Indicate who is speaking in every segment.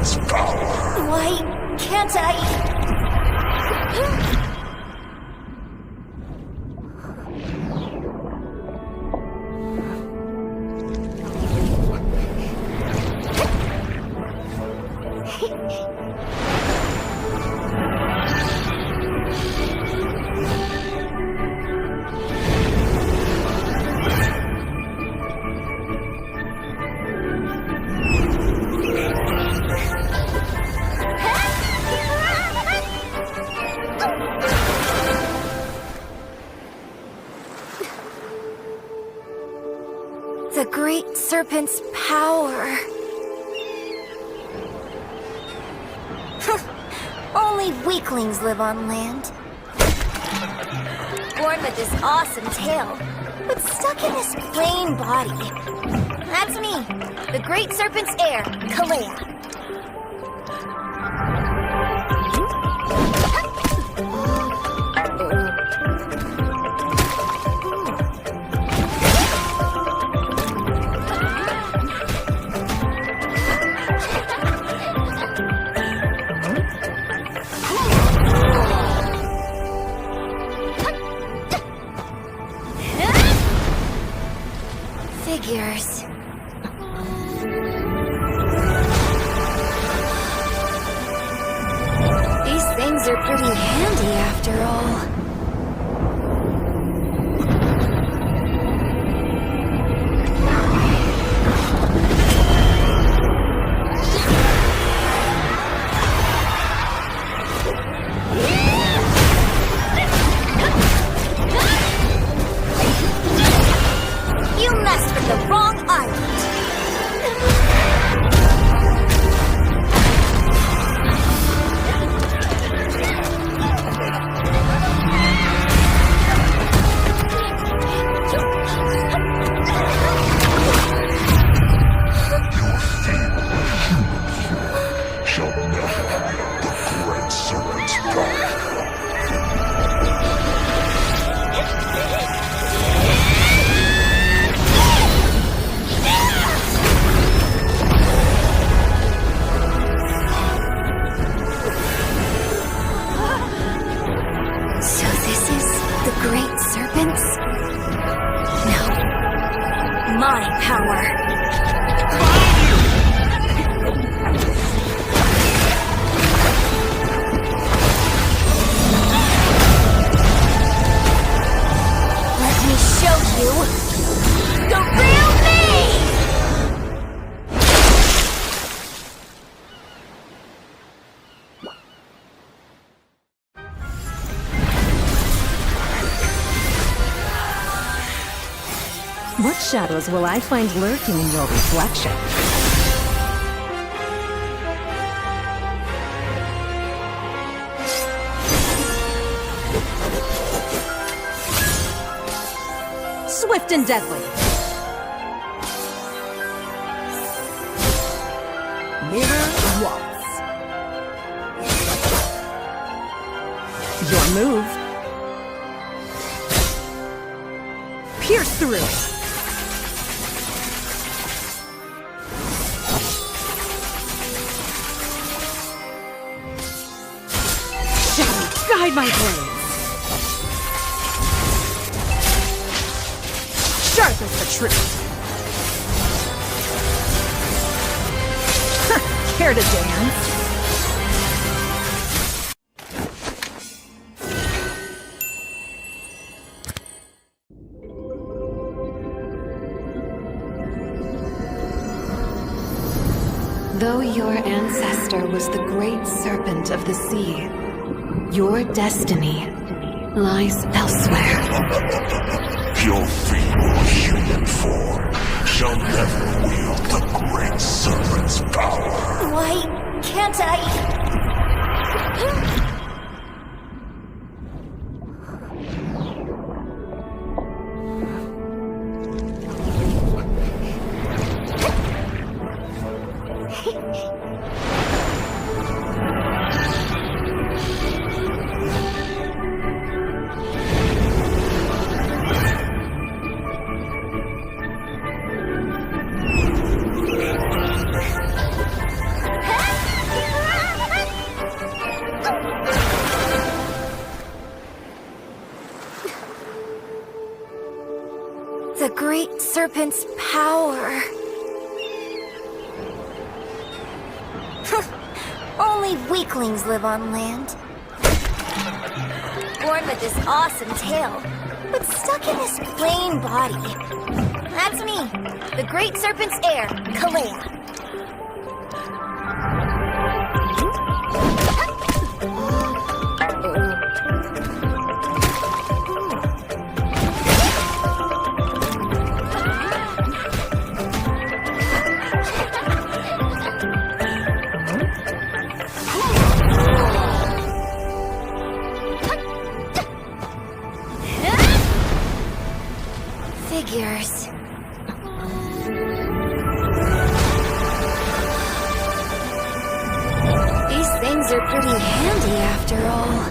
Speaker 1: serpent's power.
Speaker 2: Why can't I? The great serpent's power. Only weaklings live on land. Born with this awesome tail, but stuck in this plain body. That's me, the great serpent's heir, Kalea. Figures. These things are pretty handy after all.
Speaker 3: What shadows will I find lurking in your reflection? Swift and deadly. Mirror waltz. Your move. Pierce through. Guide my blades. Sharp as the truth. Care to dance? Though your ancestor was the great serpent of the sea, your destiny lies elsewhere.
Speaker 1: Your feeble human form shall never wield the great serpent's power.
Speaker 2: Why can't I? serpent's power. Only weaklings live on land. Born with this awesome tail, but stuck in this plain body. That's me, the great serpent's heir, Kalea. Figures. These things are pretty handy after all.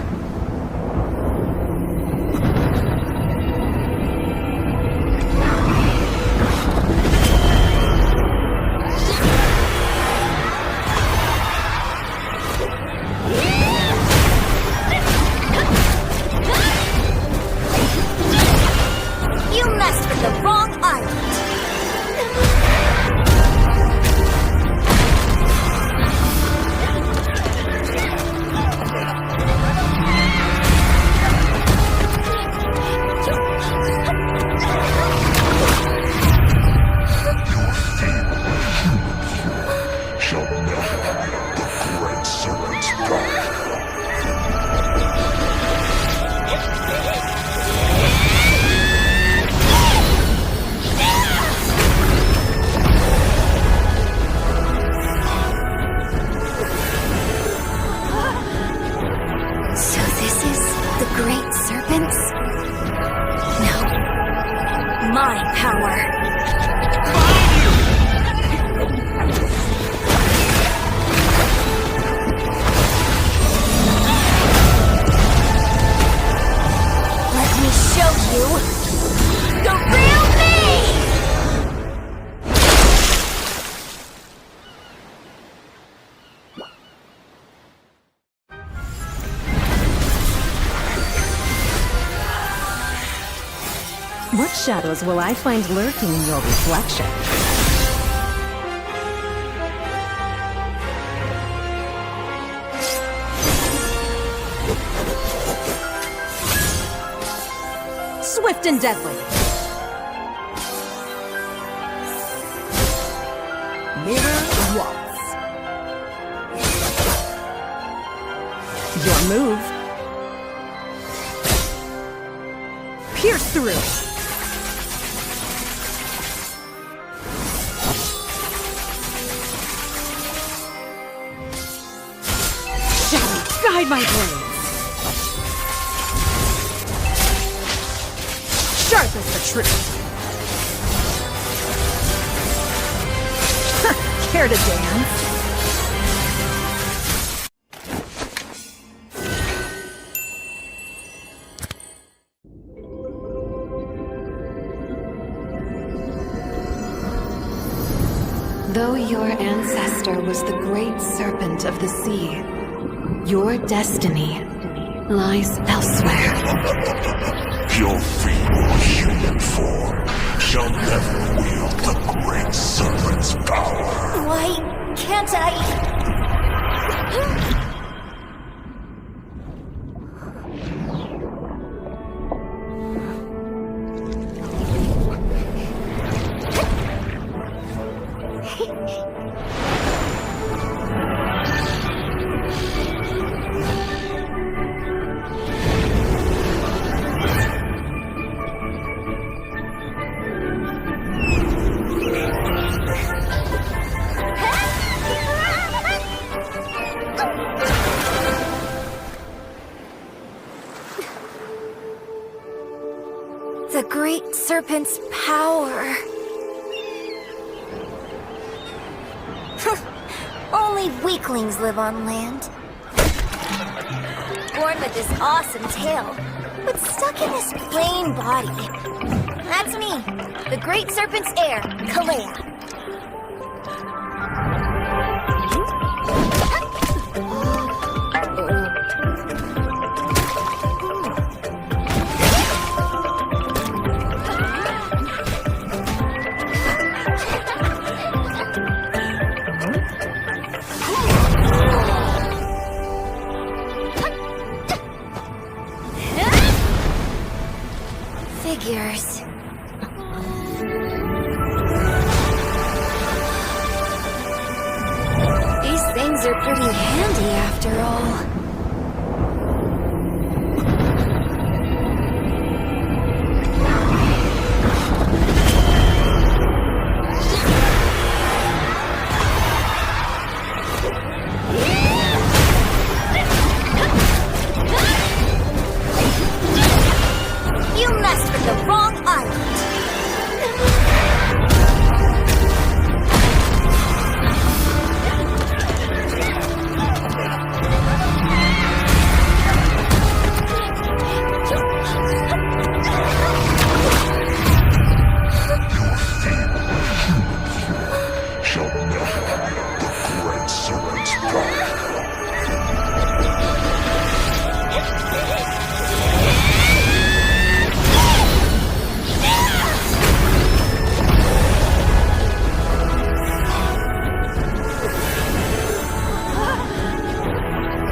Speaker 2: You messed with the wrong island.
Speaker 1: Shall never the great serpent's power.
Speaker 2: So this is the great serpents? No. My power. Let me show you the real me!
Speaker 4: What shadows will I find lurking in your reflection? Swift and deadly. Mirror waltz. Your move. Pierce through. Guide my blades. Sharp as the truth. Care to dance?
Speaker 3: Though your ancestor was the great serpent of the sea, your destiny lies elsewhere.
Speaker 1: Your feeble human form shall never wield the great serpent's power.
Speaker 2: Why can't I? The great serpent's power. Only weaklings live on land. Born with this awesome tail, but stuck in this plain body. That's me, the great serpent's heir, Kalea. after all. You messed with the wrong island.
Speaker 1: Shall never wield the great serpent's power.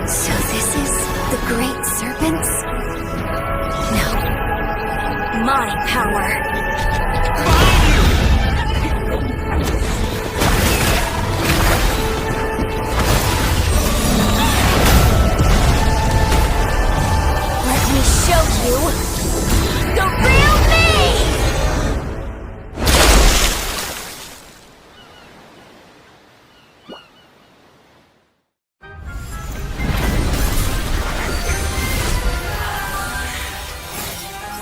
Speaker 2: So this is the great serpents? No. My power. Let me show you the real me!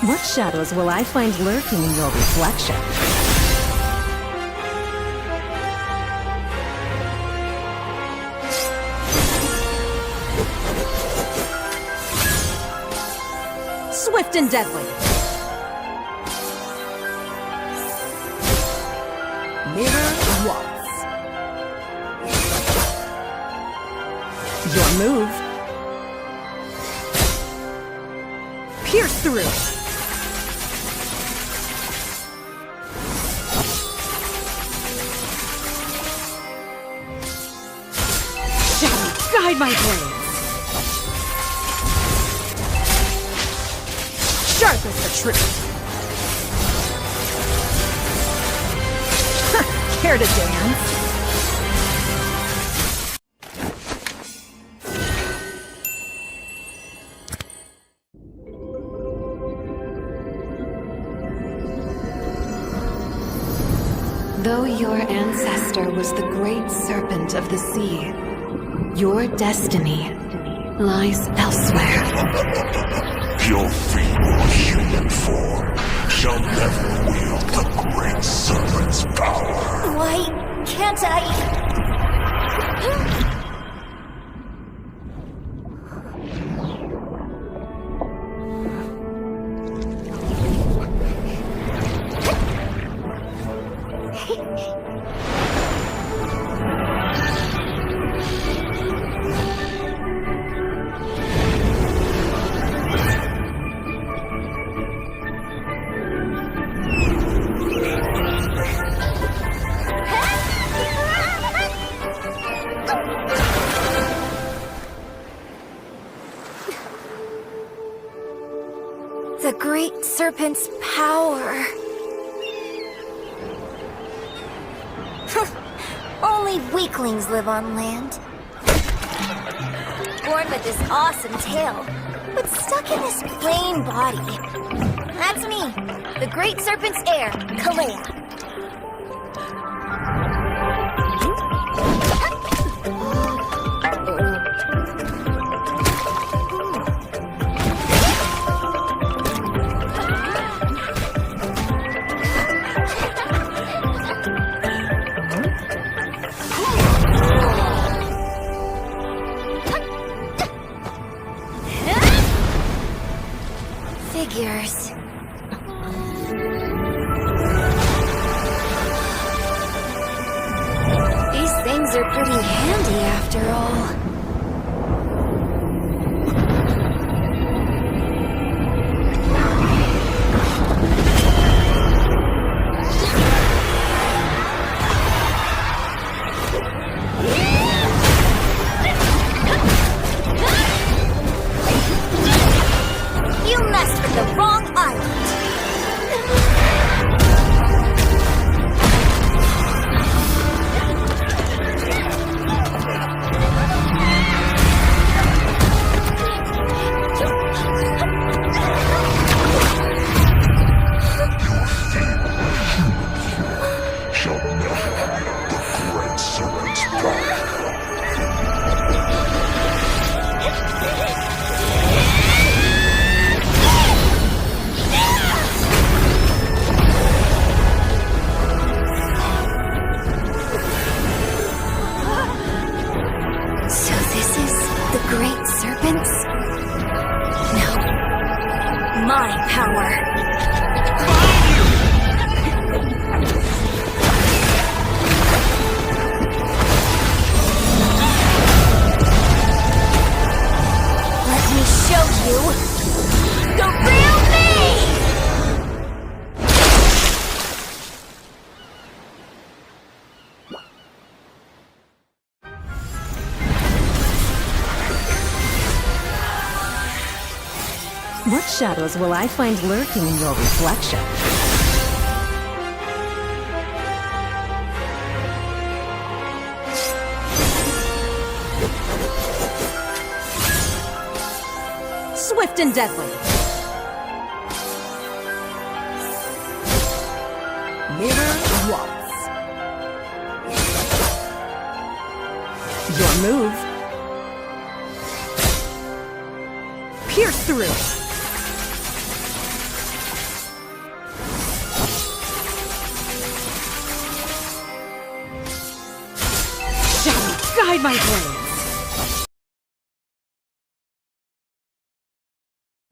Speaker 4: What shadows will I find lurking in your reflection? Swift and deadly. Mirror waltz. Your move. Pierce through. Guide my blades. Sharp as the truth. Care to dance?
Speaker 3: Though your ancestor was the great serpent of the sea, your destiny lies elsewhere.
Speaker 1: Your feeble human form shall never wield the great serpent's power.
Speaker 2: Why can't I? The great serpent's power. Only weaklings live on land. Born with this awesome tail, but stuck in this plain body. That's me, the great serpent's heir, Kalea. Figures. These things are pretty handy after all. You messed with the wrong island. great serpents? No. My power. Let me show you the real me!
Speaker 4: What shadows will I find lurking in your reflection? Swift and deadly. Mirror waltz. Your move. Pierce through. Shadow, guide my blades.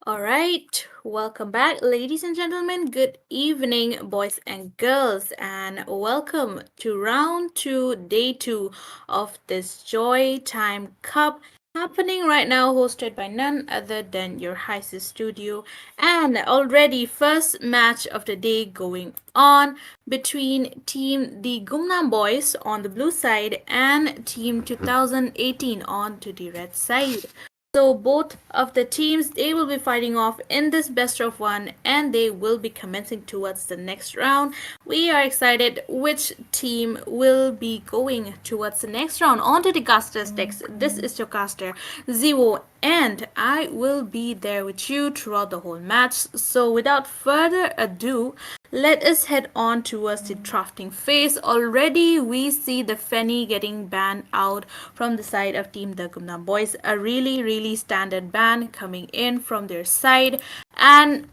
Speaker 5: Alright, welcome back, ladies and gentlemen. Good evening, boys and girls, and welcome to round 2, day 2 of this Joy Time Cup happening right now, hosted by none other than your Hysis Studio. And already first match of the day going on between Team the Gumnam Boys on the blue side and Team 2018 on to the red side. So both of the teams, they will be fighting off in this best of 1 and they will be commencing towards the next round. We are excited which team will be going towards the next round. On to the casters decks. This is your caster Zero, and I will be there with you throughout the whole match. So without further ado, let us head on towards the drafting phase. Already we see the Fenny getting banned out from the side of Team the Gumnam Boys. A really standard ban coming in from their side. And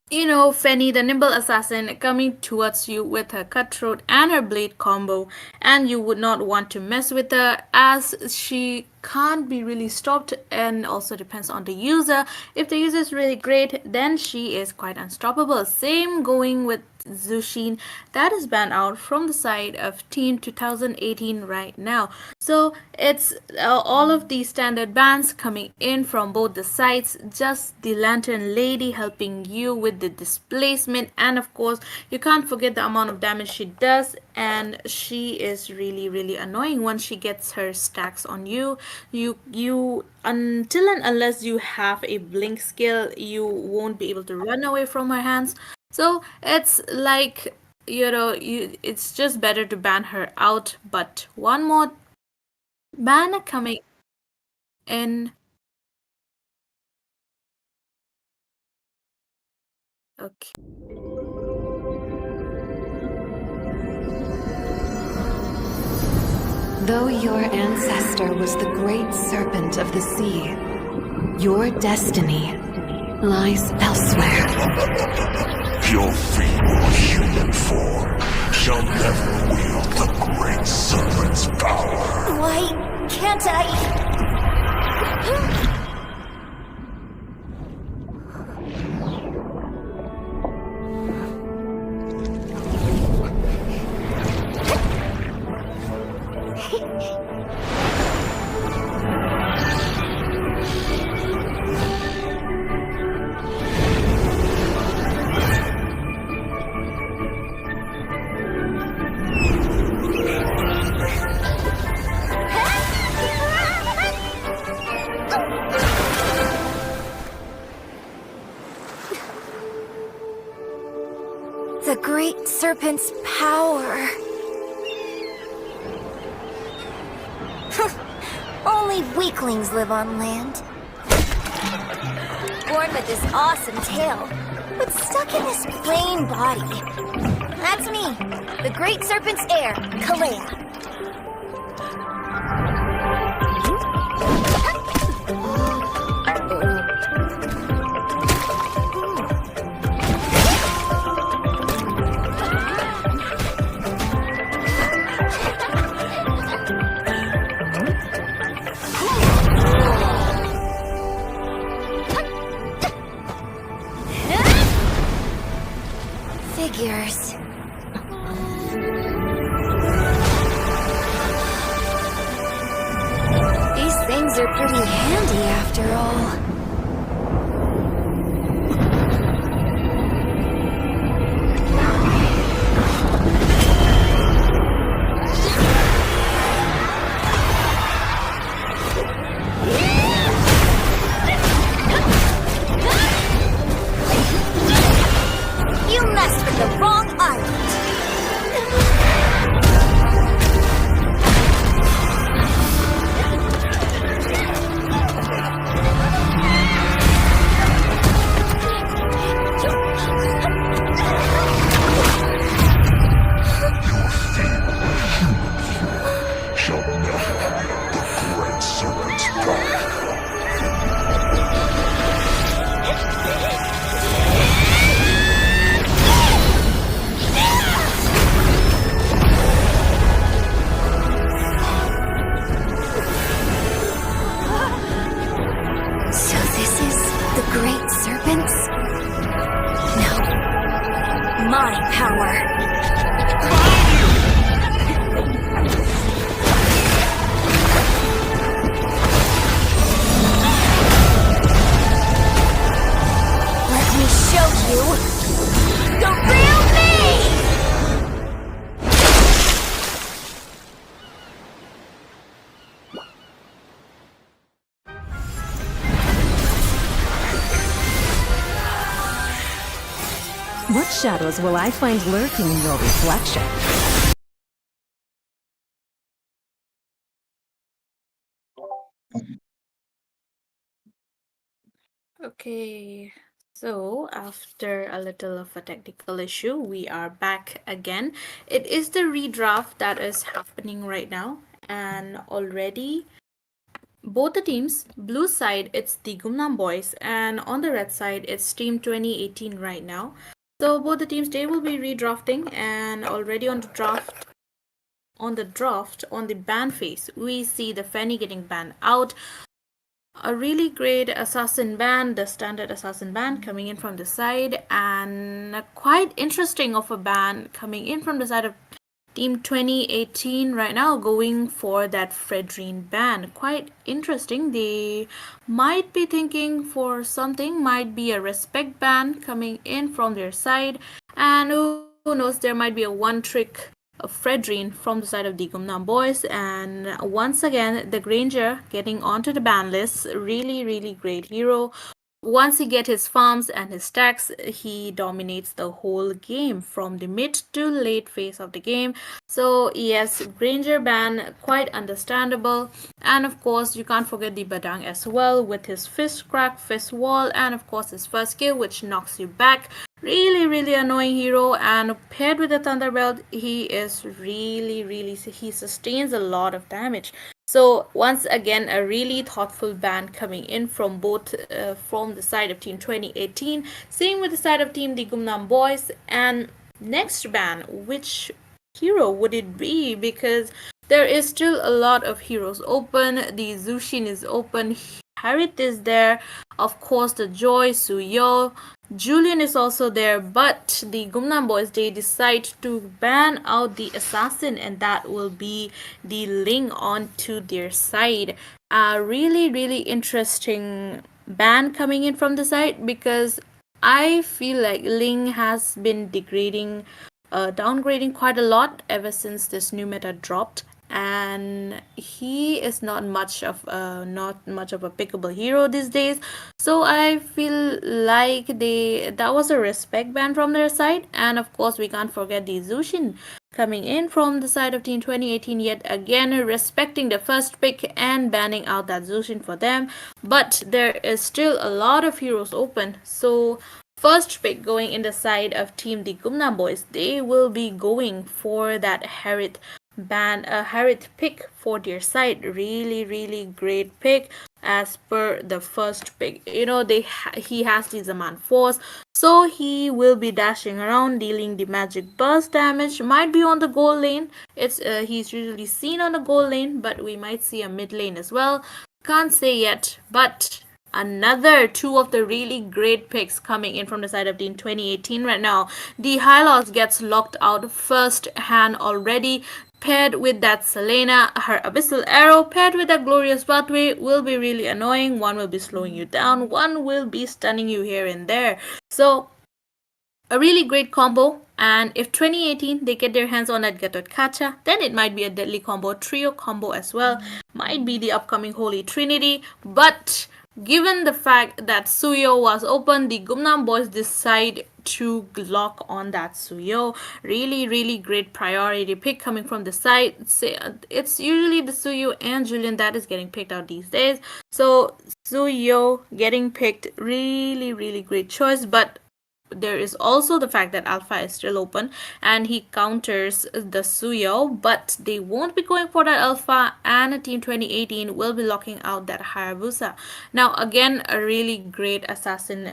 Speaker 5: you know, Fenny, the nimble assassin, coming towards you with her cutthroat and her blade combo, and you would not want to mess with her as she can't be really stopped, and also depends on the user. If the user is really great, then she is quite unstoppable. Same going with Zushin, that is banned out from the side of Team 2018 right now. So it's all of these standard bans coming in from both the sides. Just the Lantern Lady helping you with the displacement, and of course you can't forget the amount of damage she does, and she is really annoying once she gets her stacks on you. You until and unless you have a blink skill, you won't be able to run away from her hands. So it's like, you know, it's just better to ban her out. But one more ban coming in. Okay.
Speaker 3: Though your ancestor was the great serpent of the sea, your destiny lies elsewhere.
Speaker 1: Your feeble human form shall never wield the great serpent's power.
Speaker 2: Why can't I? The great serpent's power. Only weaklings live on land. Born with this awesome tail, but stuck in this plain body. That's me, the great serpent's heir, Kalea. are pretty handy after all. You messed with the wrong island.
Speaker 1: Shall never the great serpent's power.
Speaker 2: So this is the Great Serpents? No. My power. Let me show you the real me!
Speaker 4: What shadows will I find lurking in your reflection?
Speaker 5: Okay, so after a little of a technical issue, we are back again. It is the redraft that is happening right now, and already both the teams, blue side it's the Gumnam boys, and on the red side it's team 2018 right now. So both the teams, they will be redrafting, and already on the ban phase, we see the Fanny getting banned out. A really great assassin band, the standard assassin band coming in from the side, and a quite interesting of a band coming in from the side of Team 2018 right now, going for that Fredrine band. Quite interesting. They might be thinking for something, might be a respect band coming in from their side, and who knows, there might be a one trick of Fredrine from the side of the Gumnam boys. And once again, the Granger getting onto the ban list. Really, really great hero. Once he gets his farms and his stacks, he dominates the whole game from the mid to late phase of the game. So yes, Granger ban, quite understandable. And of course, you can't forget the Badang as well, with his fist crack, fist wall, and of course his first skill, which knocks you back. Really, really annoying hero, and paired with the Thunderbelt, he is really, he sustains a lot of damage. So once again, a really thoughtful ban coming in from both from the side of Team 2018. Same with the side of Team the Gumnam boys. And next ban, which hero would it be? Because there is still a lot of heroes open. The Zushin is open. Harriet is there. Of course, the Joy, Suyo, Julian is also there, but the Gumnam boys, they decide to ban out the assassin, and that will be the Ling onto their side. A really interesting ban coming in from the side, because I feel like Ling has been downgrading quite a lot ever since this new meta dropped, and he is not much of a pickable hero these days. So I feel like that was a respect ban from their side. And of course, we can't forget the Zushin coming in from the side of Team 2018, yet again respecting the first pick and banning out that Zushin for them. But there is still a lot of heroes open, so first pick going in the side of Team the Gumnam boys, they will be going for that Harriet pick for their side. Really great pick as per the first pick. You know, he has the Zaman Force, so he will be dashing around, dealing the magic burst damage. Might be on the gold lane. He's usually seen on the gold lane, but we might see a mid lane as well. Can't say yet, but another two of the really great picks coming in from the side of Team 2018 right now. The Hylos gets locked out first hand already. paired with that Selena, her Abyssal Arrow, paired with that Glorious Pathway will be really annoying. One will be slowing you down, one will be stunning you here and there. So a really great combo. And if 2018 they get their hands on that Gatot Kacha, then it might be a deadly combo, trio combo as well. Might be the upcoming Holy Trinity. But given the fact that Suyo was open, the Gumnam boys decide to lock on that Suyo. Really, really great priority pick coming from the side. It's usually the Suyo and Julian that is getting picked out these days. So Suyo getting picked, really, really great choice. But there is also the fact that Alpha is still open and he counters the Suyo, but they won't be going for that Alpha, and Team 2018 will be locking out that Hayabusa. Now again, a really great assassin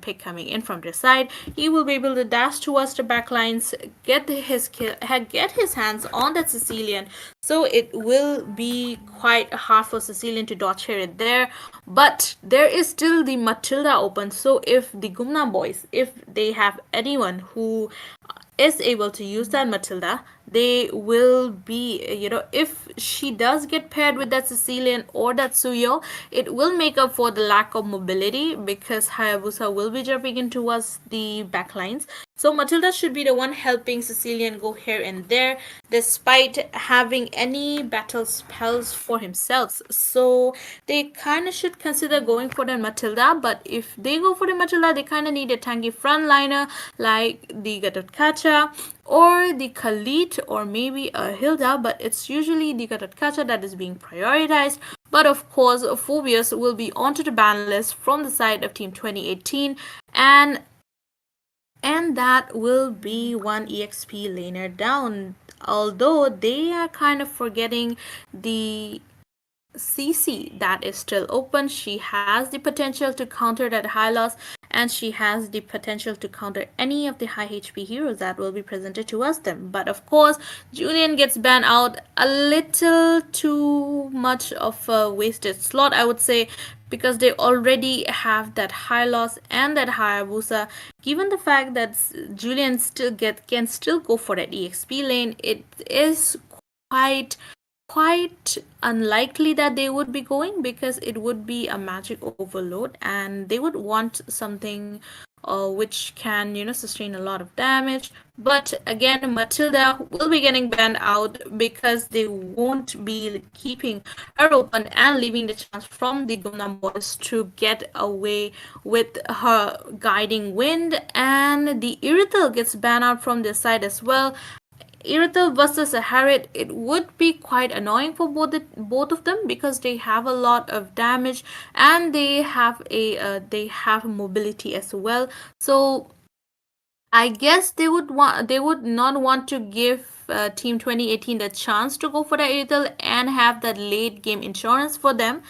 Speaker 5: pick coming in from their side. He will be able to dash towards the backlines, get his hands on that Sicilian, so it will be quite hard for Sicilian to dodge here and there. But there is still the Matilda open, so if the Gumna boys, if they have anyone who is able to use that Matilda, they will be, if she does get paired with that Sicilian or that Suyo, it will make up for the lack of mobility because Hayabusa will be jumping in towards the backlines. So Matilda should be the one helping Sicilian go here and there despite having any battle spells for himself. So they kind of should consider going for the Matilda, but if they go for the Matilda, they kind of need a tanky frontliner like the Gatot Kacha or the Khalid or maybe a Hilda, but it's usually the Gatot Kacha that is being prioritized. But of course, Phobius will be onto the ban list from the side of Team 2018, and that will be one EXP laner down. Although they are kind of forgetting the CC that is still open. She has the potential to counter that high loss, and she has the potential to counter any of the high HP heroes that will be presented to us them. But of course, Julian gets banned out, a little too much of a wasted slot, I would say, because they already have that high loss and that Hayabusa. Given the fact that Julian can still go for that EXP lane, it is quite unlikely that they would be going, because it would be a magic overload and they would want something which can sustain a lot of damage. But again, Matilda will be getting banned out because they won't be keeping her open and leaving the chance from the Gumnam boys to get away with her guiding wind. And the Irithel gets banned out from their side as well. Irithel versus a Harriet, it would be quite annoying for both of them because they have a lot of damage and they have mobility as well. So I guess they would not want to give Team 2018 the chance to go for the Irithel and have that late game insurance for them.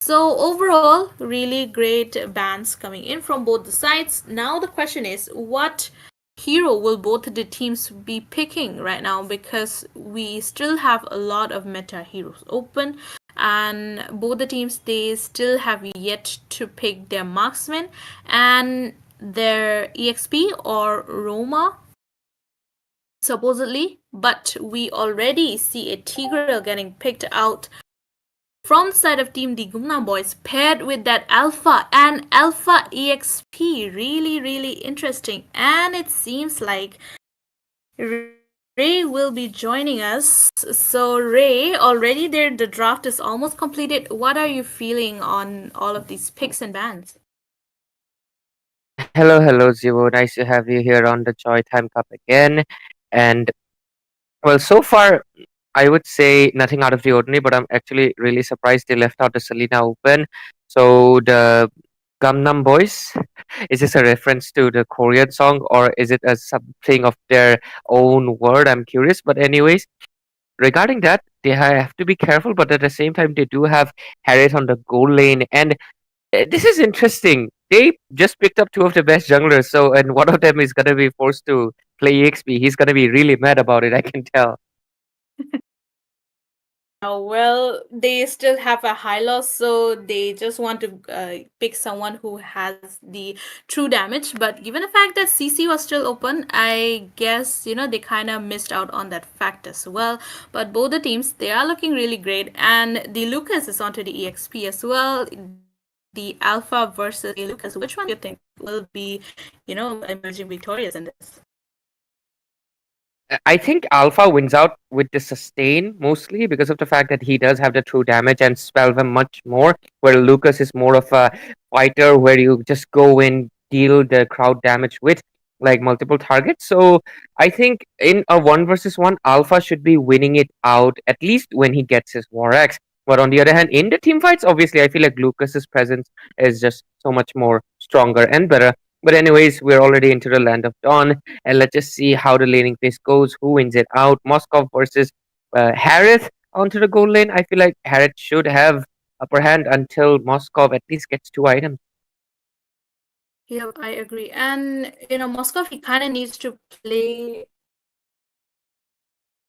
Speaker 5: So overall, really great bans coming in from both the sides. Now the question is, what hero will both the teams be picking right now, because we still have a lot of meta heroes open and both the teams, they still have yet to pick their marksman and their EXP or Roma supposedly. But we already see a Tigreal getting picked out from the side of Team the Gumna boys, paired with that Alpha and Alpha EXP. Really, really interesting. And it seems like Ray will be joining us. So Ray, already there, the draft is almost completed. What are you feeling on all of these picks and bans?
Speaker 6: Hello, Zivo. Nice to have you here on the JOYTIME Cup again. And well, so far, I would say nothing out of the ordinary, but I'm actually really surprised they left out the Selena Open. So the Gangnam Boys, is this a reference to the Korean song, or is it a something of their own word? I'm curious. But anyways, regarding that, they have to be careful, but at the same time, they do have Harriet on the goal lane, and this is interesting. They just picked up two of the best junglers, so and one of them is gonna be forced to play EXP. He's gonna be really mad about it, I can tell.
Speaker 5: Well, they still have a high loss, so they just want to pick someone who has the true damage. But given the fact that CC was still open, I guess they kind of missed out on that fact as well. But both the teams, they are looking really great, and the Lucas is onto the EXP as well. The Alpha versus the Lucas. Which one do you think will be, emerging victorious in this?
Speaker 6: I think Alpha wins out with the sustain mostly because of the fact that he does have the true damage and spell them much more, where Lucas is more of a fighter where you just go in, deal the crowd damage with like multiple targets. So I think in a one versus one, Alpha should be winning it out at least when he gets his War Axe. But on the other hand, in the team fights, obviously I feel like Lucas's presence is just so much more stronger and better. But anyways, we're already into the land of dawn, and let's just see how the laning phase goes. Who wins it out? Moskov versus Harith onto the gold lane. I feel like Harith should have upper hand until Moskov at least gets 2 items.
Speaker 5: Yep, I agree. And Moscow, he kind of needs to play.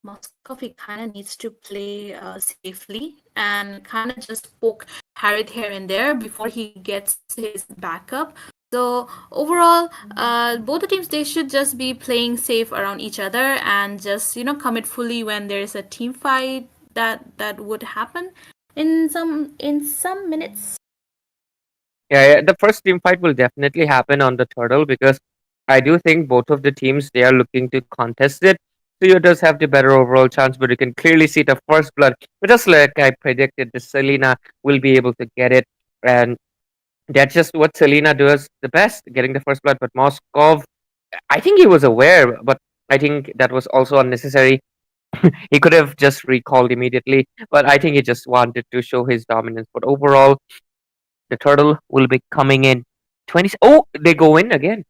Speaker 5: Moscow, he kind of needs to play safely and kind of just poke Harith here and there before he gets his backup. So overall, both the teams, they should just be playing safe around each other and just commit fully when there is a team fight that would happen in some minutes.
Speaker 6: Yeah, the first team fight will definitely happen on the turtle because I do think both of the teams they are looking to contest it. Suyo does have the better overall chance, but you can clearly see the first blood. But just like I predicted, the Selena will be able to get it, and that's just what Selena does the best, getting the first blood. But Moskov, I think he was aware, but I think that was also unnecessary. He could have just recalled immediately, but I think he just wanted to show his dominance. But overall, the turtle will be coming in 20. Oh, they go in again.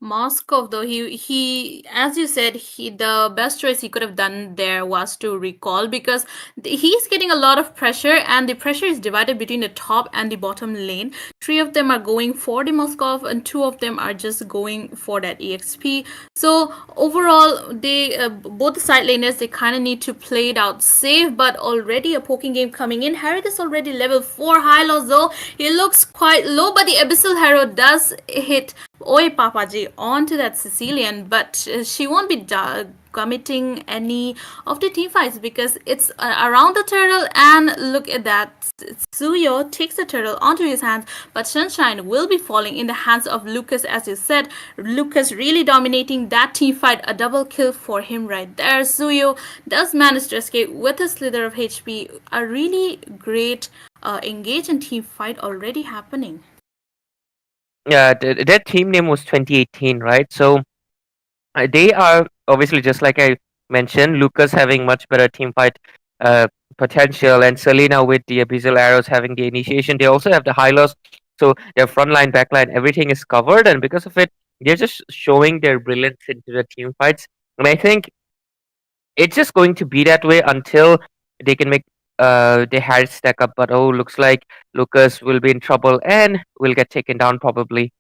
Speaker 5: Moscow, though, he as you said, the best choice he could have done there was to recall because he's getting a lot of pressure, and the pressure is divided between the top and the bottom lane. Three of them are going for the Moscow, and two of them are just going for that EXP. So overall, they both the side laners, they kind of need to play it out safe. But already a poking game coming in. Harith is already level 4 high loss, though he looks quite low, but the Abyssal Harrow does hit Oi Papaji onto that Sicilian, but she won't be committing any of the team fights because it's around the turtle. And look at that, Suyo takes the turtle onto his hands, but Sunshine will be falling in the hands of Lucas. As you said, Lucas really dominating that team fight. A double kill for him right there. Suyo does manage to escape with a slither of HP. A really great engage and team fight already happening.
Speaker 6: Yeah, their team name was 2018, right? So they are obviously just like I mentioned, Lucas having much better team fight uh, potential, and Selena with the Abyssal Arrows having the initiation. They also have the high loss, so their front line, back line, everything is covered, and because of it, they're just showing their brilliance into the team fights. And I think it's just going to be that way until they can make the Harris stack up. But oh, looks like Lucas will be in trouble and will get taken down probably.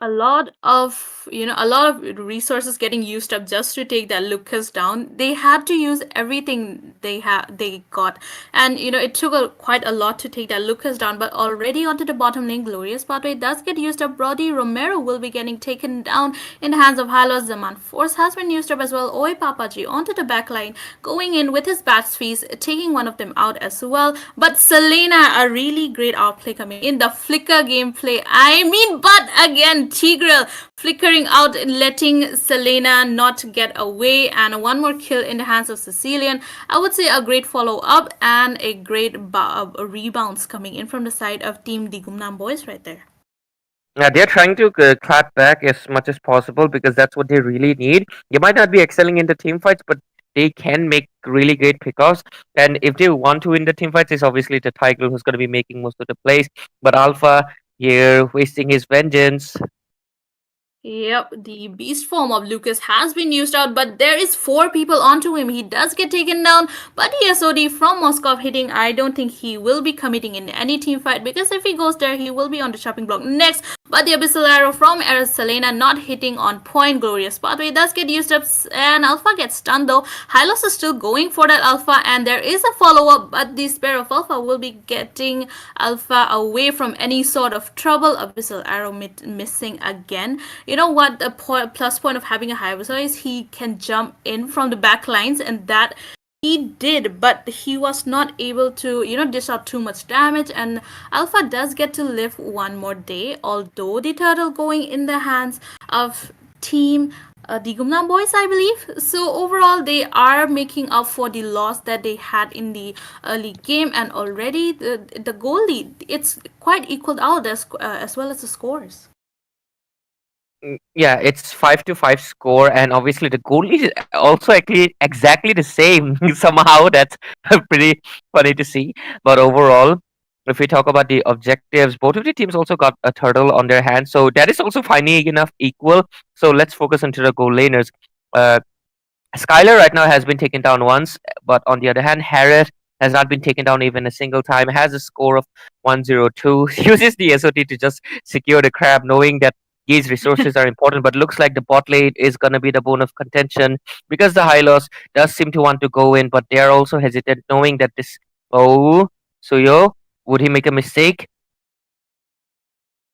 Speaker 5: A lot of resources getting used up just to take that Lucas down. They had to use everything they got, and it took quite a lot to take that Lucas down. But already onto the bottom lane, Glorious Pathway does get used up. Brody Romero will be getting taken down in the hands of Hylos. Zaman Force has been used up as well. Oi Papaji onto the back line, going in with his Bat's Feast, taking one of them out as well. But Selena, a really great outplay coming in. The flicker gameplay, but again, Tigreal flickering out, letting Selena not get away, and one more kill in the hands of Sicilian. I would say a great follow-up and a great rebounds coming in from the side of Team Digumnam boys right there.
Speaker 6: Yeah, they're trying to clap back as much as possible because that's what they really need. They might not be excelling in the team fights, but they can make really great pickoffs. And if they want to win the team fights, it's obviously the Tiger who's going to be making most of the plays. But Alpha here wasting his vengeance.
Speaker 5: Yep, the beast form of Lucas has been used out, but there is 4 people onto him. He does get taken down, but the SOD from Moscow hitting. I don't think he will be committing in any team fight because if he goes there, he will be on the chopping block. Next, But the Abyssal Arrow from Selena not hitting on point. Glorious Pathway does get used up and Alpha gets stunned though. Hylos is still going for that Alpha and there is a follow-up, but the Spear of Alpha will be getting Alpha away from any sort of trouble. Abyssal Arrow missing again. You know what the plus point of having a high Abyssal is? He can jump in from the back lines, and that he did, but he was not able to, dish out too much damage, and Alpha does get to live one more day, although the turtle going in the hands of team the Gumnam boys, I believe. So overall, they are making up for the loss that they had in the early game, and already the goal lead, it's quite equaled out as well as the scores.
Speaker 6: Yeah, it's 5-5 score, and obviously the goal is also actually exactly the same. Somehow that's pretty funny to see. But overall, if we talk about the objectives, both of the teams also got a turtle on their hands, so that is also funny enough equal. So let's focus into the goal laners. Uh, Skylar right now has been taken down once, but on the other hand, Harriet has not been taken down even a single time, has a score of 102, uses the SOT to just secure the crab, knowing that these resources are important, but looks like the bot lane is going to be the bone of contention because the Hylos does seem to want to go in, but they are also hesitant, knowing that this. Oh, Suyo, would he make a mistake?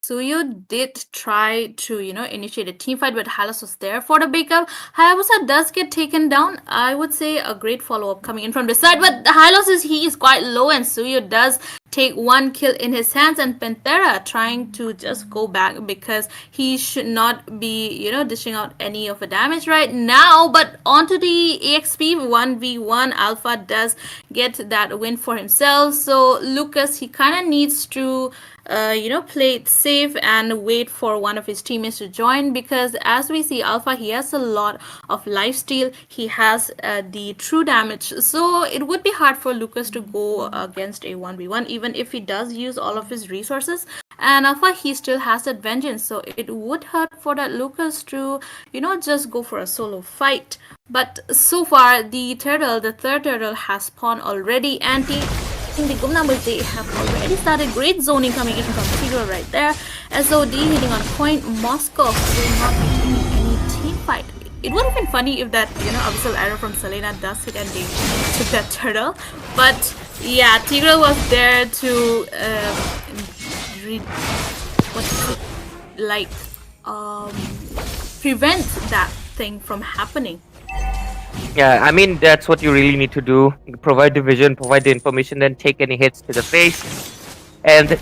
Speaker 5: Suyu did try to, initiate a team fight, but Hylos was there for the backup. Hayabusa does get taken down. I would say a great follow-up coming in from the side, but Hylos is quite low, and Suyu does take one kill in his hands, and Panthera trying to just go back because he should not be, dishing out any of the damage right now. But onto the EXP 1v1, Alpha does get that win for himself. So Lucas, he kind of needs to play it safe and wait for one of his teammates to join, because as we see, Alpha, he has a lot of lifesteal, he has the true damage, so it would be hard for Lucas to go against a 1v1 even if he does use all of his resources. And Alpha, he still has that vengeance, so it would hurt for that Lucas to just go for a solo fight. But so far the third turtle has spawned already, and the Gum numbers, they have already started great zoning coming in from Tigro right there. SOD hitting on point. Moscow will not be taking any team fight. It would have been funny if that, Abyssal Arrow from Selena does hit and they took that turtle. But yeah, Tigro was there to prevent that thing from happening.
Speaker 6: Yeah, I mean, that's what you really need to do. Provide the vision, provide the information, then take any hits to the face. And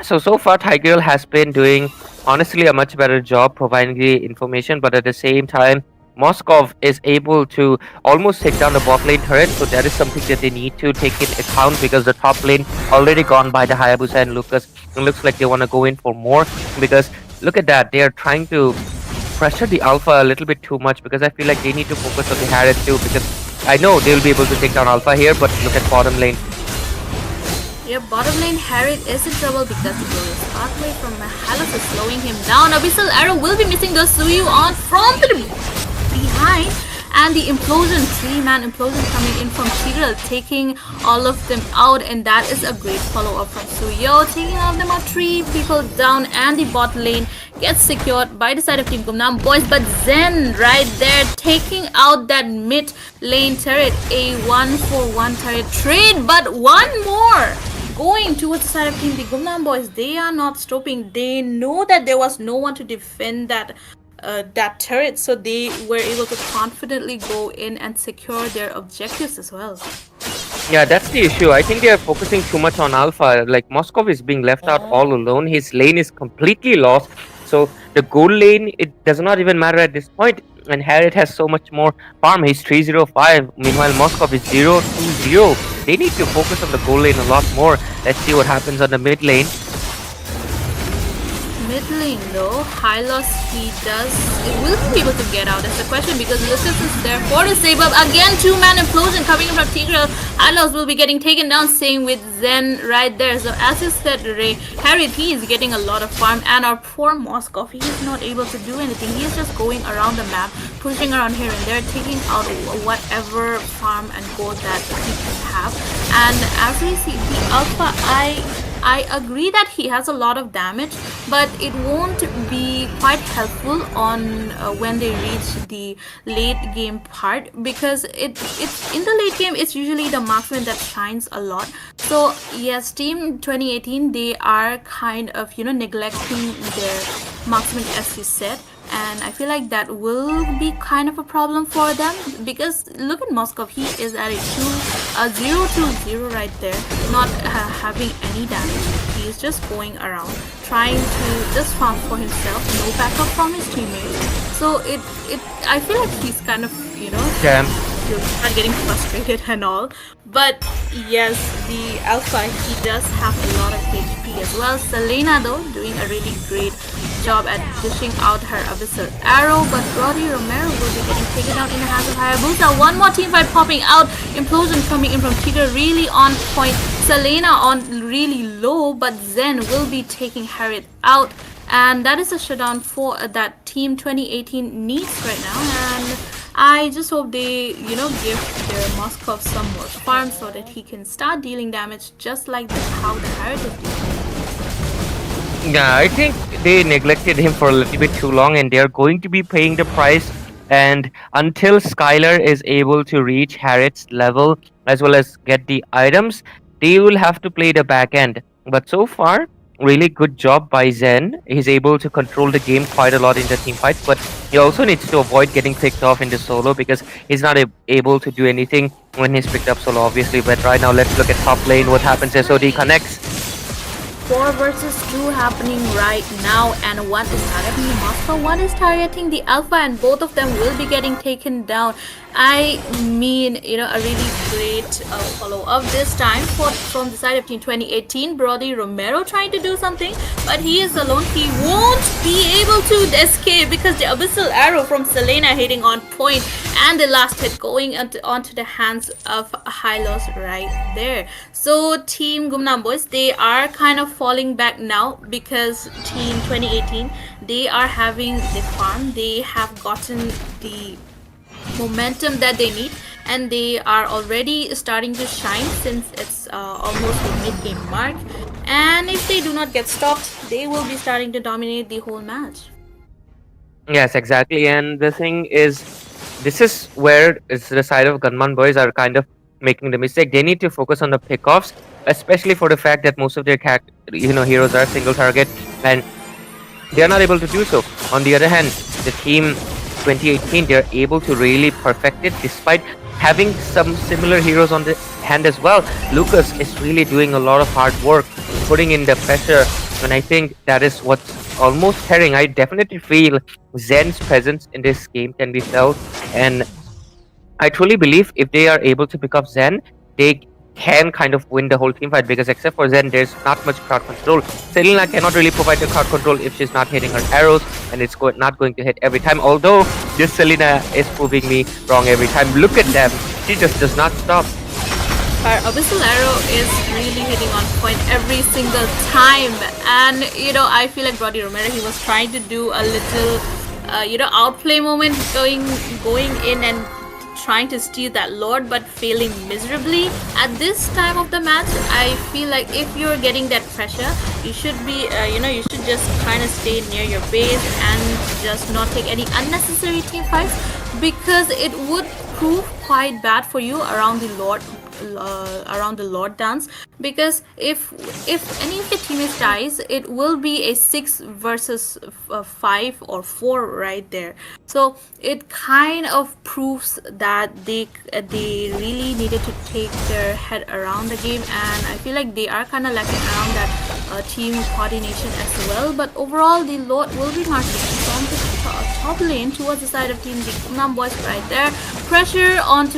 Speaker 6: so far, Tiger has been doing, honestly, a much better job providing the information, but at the same time, Moskov is able to almost take down the bot lane turret, so that is something that they need to take in account, because the top lane already gone by the Hayabusa and Lucas. It looks like they want to go in for more, because look at that, they are trying to pressure the Alpha a little bit too much, because I feel like they need to focus on the Harriet too, because I know they'll be able to take down Alpha here, but look at bottom lane.
Speaker 5: Yeah, bottom lane Harriet is in trouble because the Glorious Pathway from Hylos is slowing him down. Abyssal Arrow will be missing the Suyu on from the behind, and the implosion, 3-man implosion coming in from Tigreal, taking all of them out, and that is a great follow-up from Suyo, taking all of them out, 3 people down, and the bot lane gets secured by the side of Team Gumnam boys. But Zen right there taking out that mid lane turret, a 1-for-1 turret trade, but one more going towards the side of Team the Gumnam boys. They are not stopping. They know that there was no one to defend that turret, so they were able to confidently go in and secure their objectives as well.
Speaker 6: Yeah, that's the issue. I think they are focusing too much on Alpha. Like, Moskov is being left out all alone. His lane is completely lost. So the gold lane, it does not even matter at this point. And Harriet has so much more farm. He's 305. Meanwhile, Moskov is 020. They need to focus on the gold lane a lot more. Let's see what happens on the mid lane.
Speaker 5: Mid lane though, Hylos, will he be able to get out? That's the question, because Lucas is there for the save up. Again, 2-man implosion coming in from Tigreal. Hylos will be getting taken down, same with Zen right there. So as you said, Ray, Harriet, he is getting a lot of farm, and our poor Moskov, he is not able to do anything. He is just going around the map, pushing around here and there, taking out whatever farm and gold that he can have. And as we see, the Alpha, I agree that he has a lot of damage, but it won't be quite helpful on when they reach the late game part, because it's in the late game it's usually the marksman that shines a lot. So yes, team 2018, they are kind of neglecting their marksman, as you said, and I feel like that will be kind of a problem for them, because look at Moskov, he is at a 0-0 right there, not having any damage. He is just going around trying to just farm for himself, no backup from his teammates. So I feel like he's kind of
Speaker 6: Yeah.
Speaker 5: you start getting frustrated and all. But yes, the Alpha, he does have a lot of HP as well. Selena though, doing a really great job at dishing out her Abyssal Arrow, but Brody Romero will be getting taken down in the hands of Hayabusa. One more team fight popping out. Implosion coming in from Tiger, really on point. Selena on really low, but Zen will be taking Harriet out. And that is a shutdown for that Team 2018 needs right now. And I just hope they, give their Moskov some more farm so that he can start dealing damage just like how the Harriet is doing.
Speaker 6: Yeah, I think they neglected him for a little bit too long, and they're going to be paying the price. And until Skylar is able to reach Harriet's level as well as get the items, they will have to play the back end. But so far, really good job by Zen. He's able to control the game quite a lot in the team fight, but he also needs to avoid getting picked off in the solo, because he's not able to do anything when he's picked up solo, obviously. But right now, let's look at top lane. What happens? SOD connects.
Speaker 5: 4 versus 2 happening right now, and one is targeting Moscow, one is targeting the Alpha, and both of them will be getting taken down. I mean, a really great follow-up this time from the side of Team 2018. Brody Romero trying to do something, but he is alone. He won't be able to escape because the Abyssal Arrow from Selena hitting on point, and the last hit going onto the hands of Hylos right there. So Team Gumnam boys, they are kind of falling back now, because Team 2018, they are having the farm. They have gotten the momentum that they need, and they are already starting to shine since it's almost the mid-game mark. And if they do not get stopped, they will be starting to dominate the whole match.
Speaker 6: Yes, exactly. And the thing is, this is where it's the side of Gunman boys are kind of making the mistake. They need to focus on the pickoffs, especially for the fact that most of their heroes are single target, and they are not able to do so. On the other hand, the team 2018, they're able to really perfect it despite having some similar heroes on the hand as well. Lucas is really doing a lot of hard work, putting in the pressure, and I think that is what's almost tearing. I definitely feel Zen's presence in this game can be felt, and I truly believe if they are able to pick up Zen, they can kind of win the whole team fight, because except for Zen, there's not much crowd control. Selena cannot really provide the crowd control if she's not hitting her arrows, and it's not going to hit every time. Although this Selena is proving me wrong every time. Look at them, she just does not stop.
Speaker 5: Her Abyssal Arrow is really hitting on point every single time, and I feel like Brody Romero, he was trying to do a little outplay moment, going in and trying to steal that Lord, but failing miserably. At this time of the match, I feel like if you're getting that pressure, you should be you should just kind of stay near your base and just not take any unnecessary team fights, because it would prove quite bad for you around the Lord dance, because if any of your teammates dies, it will be a 6 versus 5 or 4 right there. So it kind of proves that they really needed to take their head around the game, and I feel like they are kind of lacking around that team coordination as well. But overall, the Lord will be marching from the top lane towards the side of Team Gumnam boys right there. Pressure on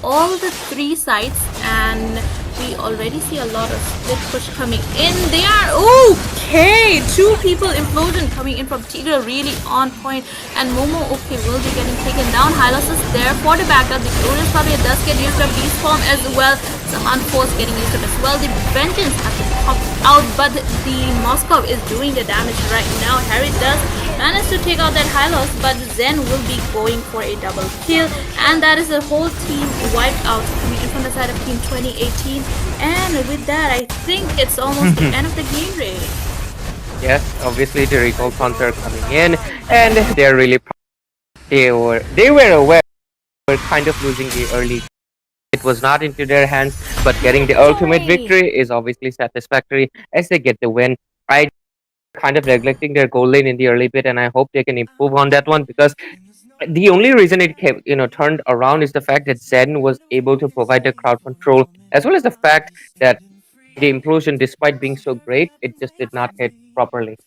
Speaker 5: all the 3 sides, and we already see a lot of split push coming in. They are okay. 2 people implosion coming in from Tigra, really on point, and Momo will be getting taken down. Hylos is there for the backup. The Glorious Fabia does get used up. Beast form as well. Some Unforced getting used up as well. The Vengeance has to pop out, but the Moskov is doing the damage right now. Harry does managed to take out that Hylos, but Zen will be going for a double kill, and that is the whole team wiped out coming in from the side of Team 2018. And with that, I think it's almost the end of the game, Ray.
Speaker 6: Yes, obviously the recall funds are coming in, and they're really they were aware they were kind of losing the early. It was not into their hands, but getting the ultimate victory is obviously satisfactory as they get the win. I kind of neglecting their goal lane in the early bit, and I hope they can improve on that one, because the only reason it came, turned around is the fact that Zen was able to provide the crowd control, as well as the fact that the implosion, despite being so great, it just did not hit properly.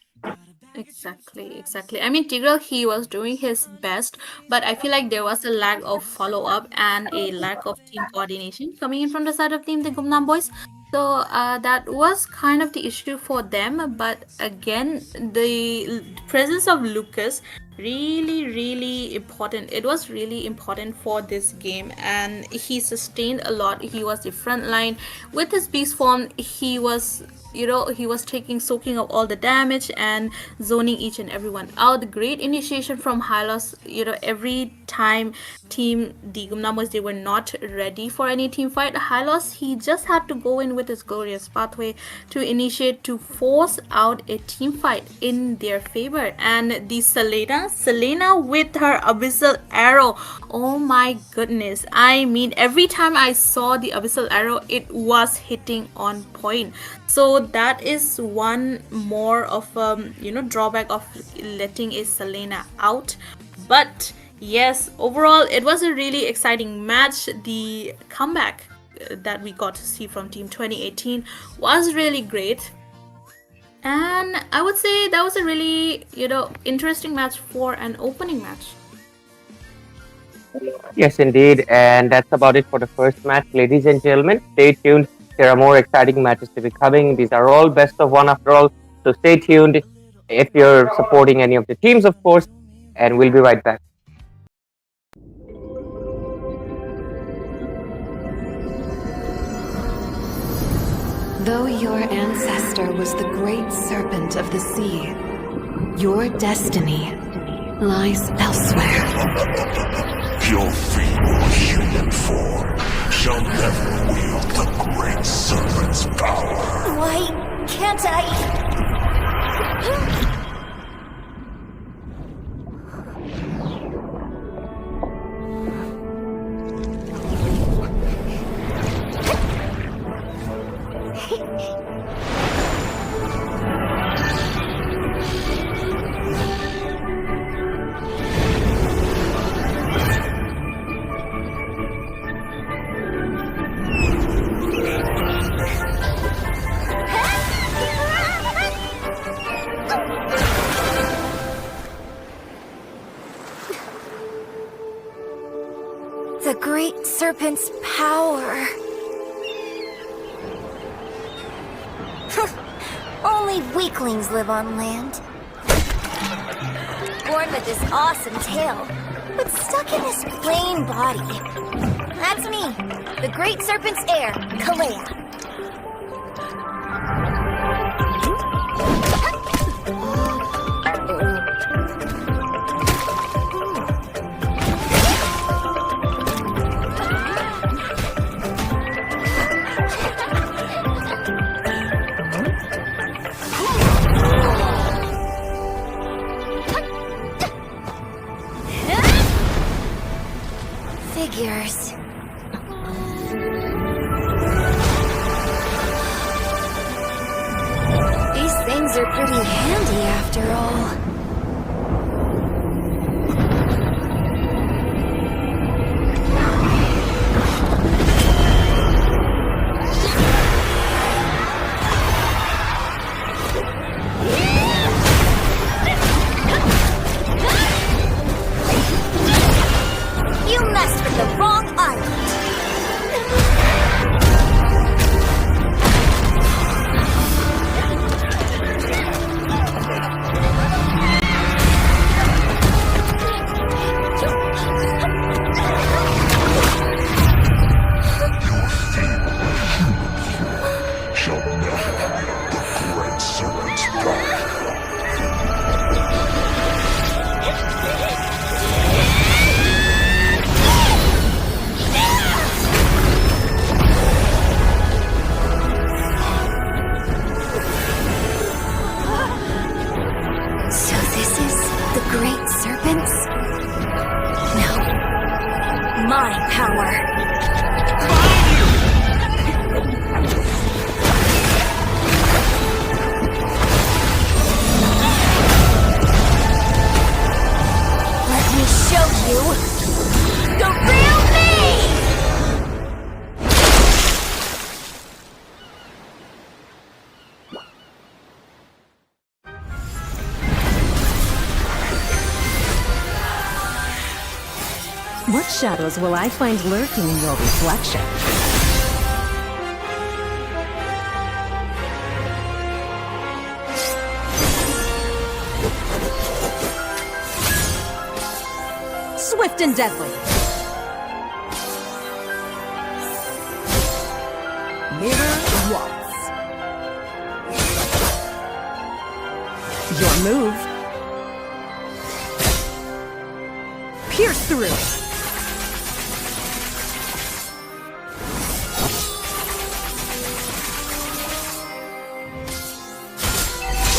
Speaker 5: Exactly. I mean, Tigreal, he was doing his best, but I feel like there was a lack of follow up and a lack of team coordination coming in from the side of Team the Gumnam Boys. So that was kind of the issue for them. But again, the presence of Lucas really important. It was really important for this game, and he sustained a lot. He was the front line with his beast form. He was he was soaking up all the damage and zoning each and everyone out. Great initiation from Hylos. Every time team the Gumnamos, they were not ready for any team fight, Hylos, he just had to go in with his glorious pathway to initiate, to force out a team fight in their favor. And the Selena with her abyssal arrow, oh my goodness, I mean, every time I saw the abyssal arrow, it was hitting on point. So that is one more of drawback of letting a Selena out. But yes, overall it was a really exciting match. The comeback that we got to see from Team 2018 was really great, and I would say that was a really interesting match for an opening match.
Speaker 6: Yes, indeed, and that's about it for the first match, ladies and gentlemen. Stay tuned. There are more exciting matches to be coming. These are all best of one after all, so stay tuned if you're supporting any of the teams, of course, and we'll be right back.
Speaker 3: Though your ancestor was the great serpent of the sea, your destiny lies elsewhere.
Speaker 1: Your feeble human form shall never wield the great serpent's power.
Speaker 2: Why can't I? The great serpent's power. Only weaklings live on land. Born with this awesome tail, but stuck in this plain body. That's me, the great serpent's heir, Kalea. Figures. These things are pretty handy after all. You messed with the wrong island.
Speaker 4: What shadows will I find lurking in your reflection? Swift and deadly. Mirror waltz. Your move. Pierce through.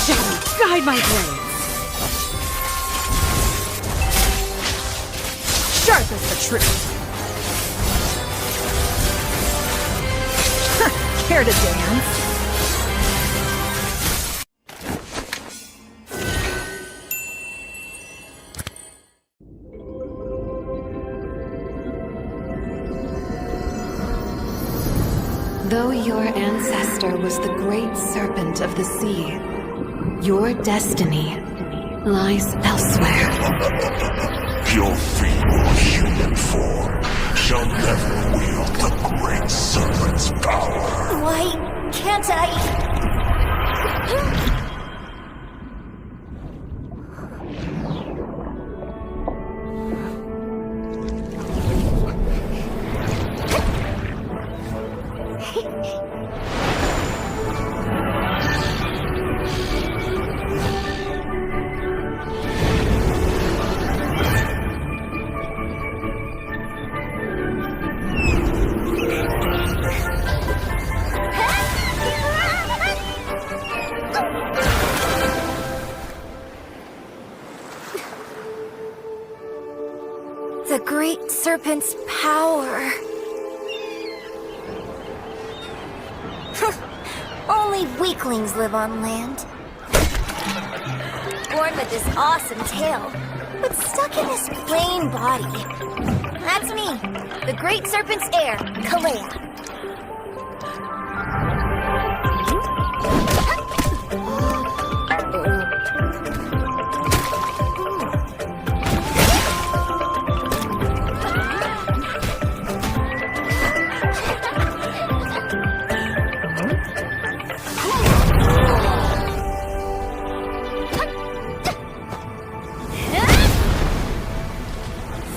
Speaker 4: Shadow, guide my blades. Sharp as the truth. Care to dance?
Speaker 3: Though your ancestor was the great serpent of the sea, your destiny lies elsewhere.
Speaker 1: Your feeble human form shall never wield the great serpent's power.
Speaker 2: Why can't I? The great serpent's power. Only weaklings live on land. Born with this awesome tail, but stuck in this plain body. That's me, the great serpent's heir, Kalea.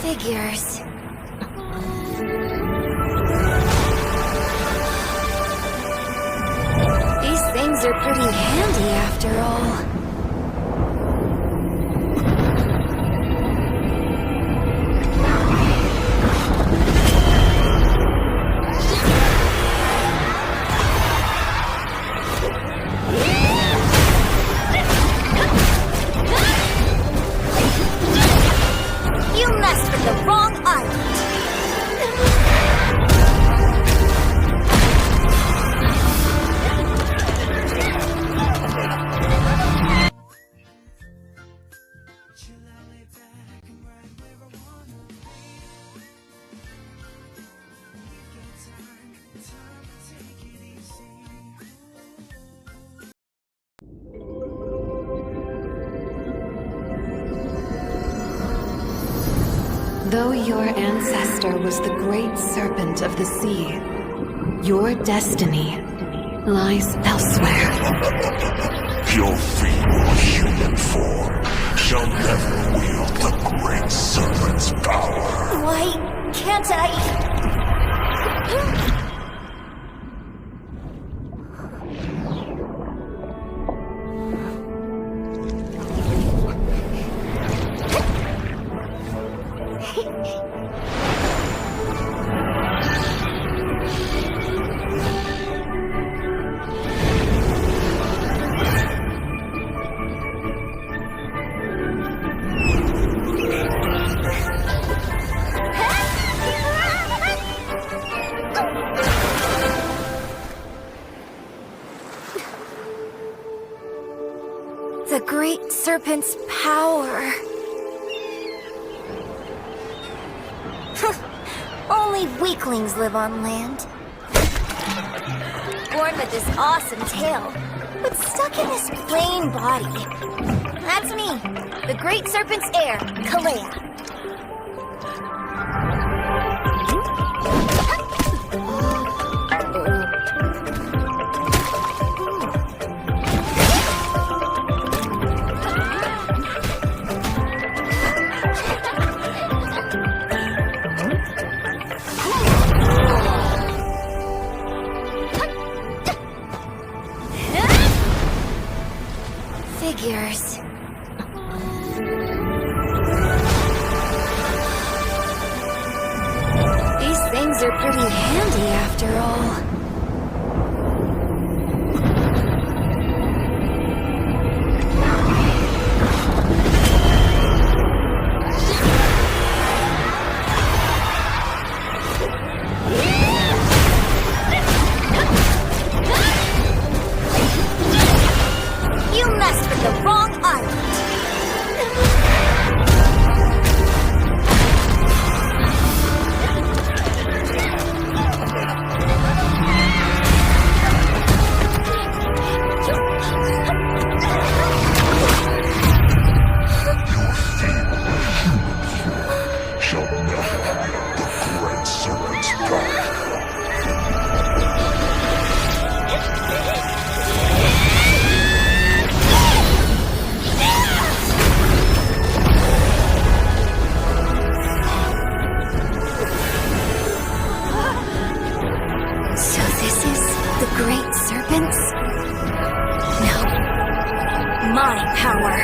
Speaker 2: Figures. These things are pretty handy after all. You messed with the wrong island.
Speaker 3: Though your ancestor was the great serpent of the sea, your destiny lies elsewhere.
Speaker 1: Your feeble human form shall never wield the great serpent's power.
Speaker 2: Why can't I? The great serpent's power. Only weaklings live on land. Born with this awesome tail, but stuck in this plain body. That's me, the great serpent's heir, Kalea. Figures. These things are pretty handy after all. You messed with the wrong island.
Speaker 1: Shall never the great serpent's power.
Speaker 2: So this is the great serpents? No. My power.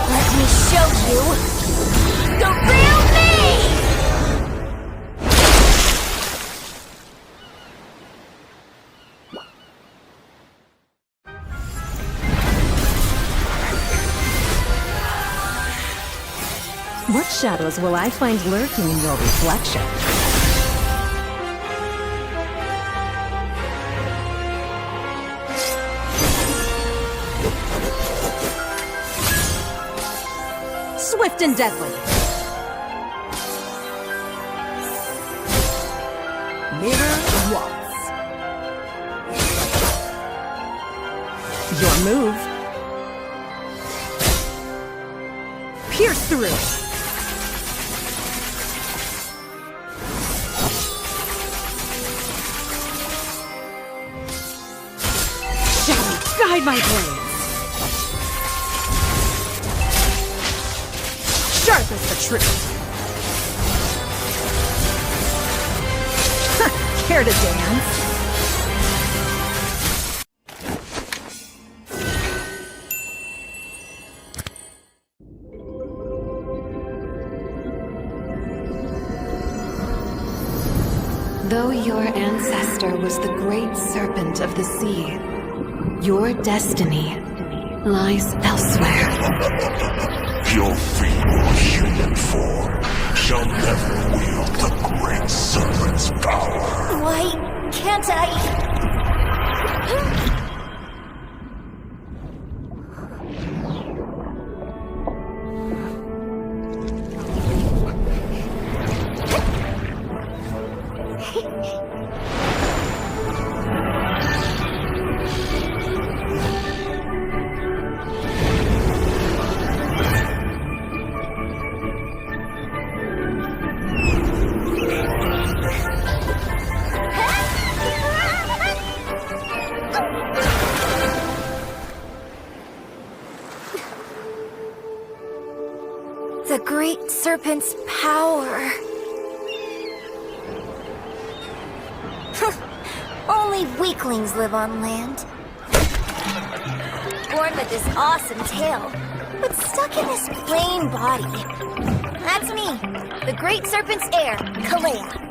Speaker 2: Let me show you the real me!
Speaker 4: What shadows will I find lurking in your reflection? Swift and deadly. Mirror waltz. Your move. Pierce through. Guide my blades. Sharp as the truth. Care to dance?
Speaker 3: Though your ancestor was the great serpent of the sea, your destiny lies elsewhere.
Speaker 1: Your feeble human form shall never wield the great serpent's power.
Speaker 2: Why can't I? The great serpent's power. Only weaklings live on land. Born with this awesome tail, but stuck in this plain body. That's me, the great serpent's heir, Kalea.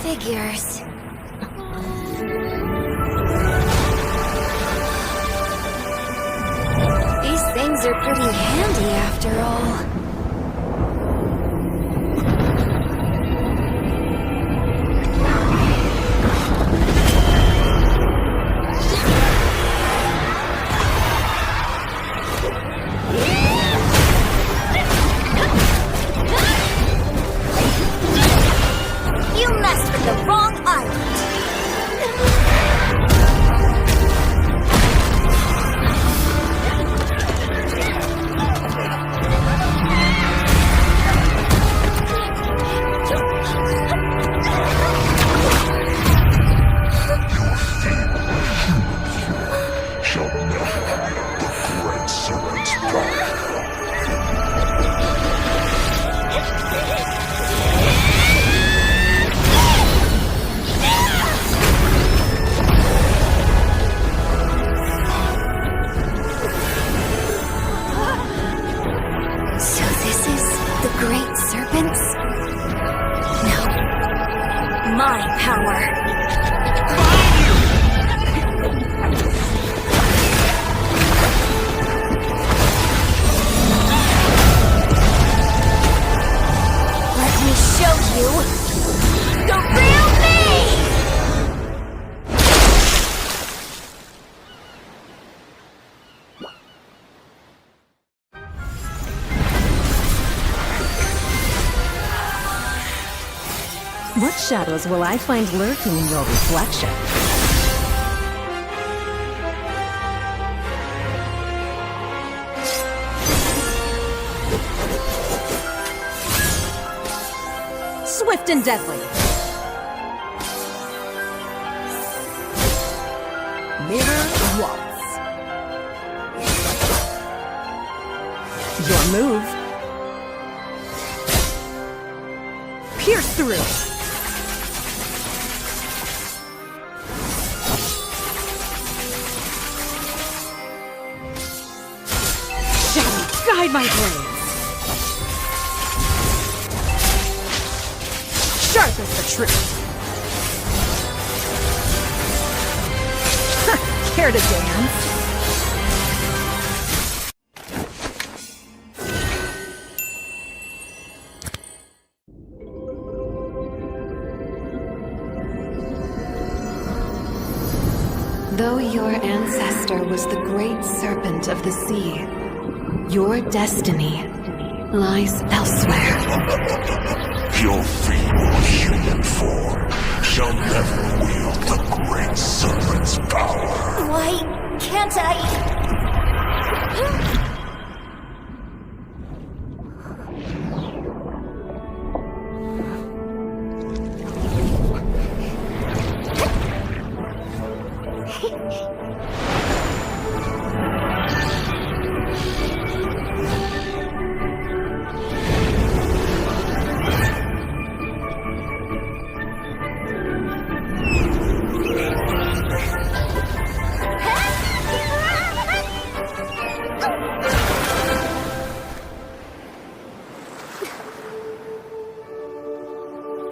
Speaker 2: Figures. These things are pretty handy after all. You messed with the wrong island. great serpents? No. My power. Let me show you the real me!
Speaker 4: What shadows will I find lurking in your reflection? Swift and deadly. Mirror waltz. Your move. Pierce through. Guide my blades. Sharp as the truth. Care to dance?
Speaker 3: Though your ancestor was the great serpent of the sea, your destiny lies elsewhere.
Speaker 1: Your feeble human form shall never wield the great serpent's power.
Speaker 2: Why can't I?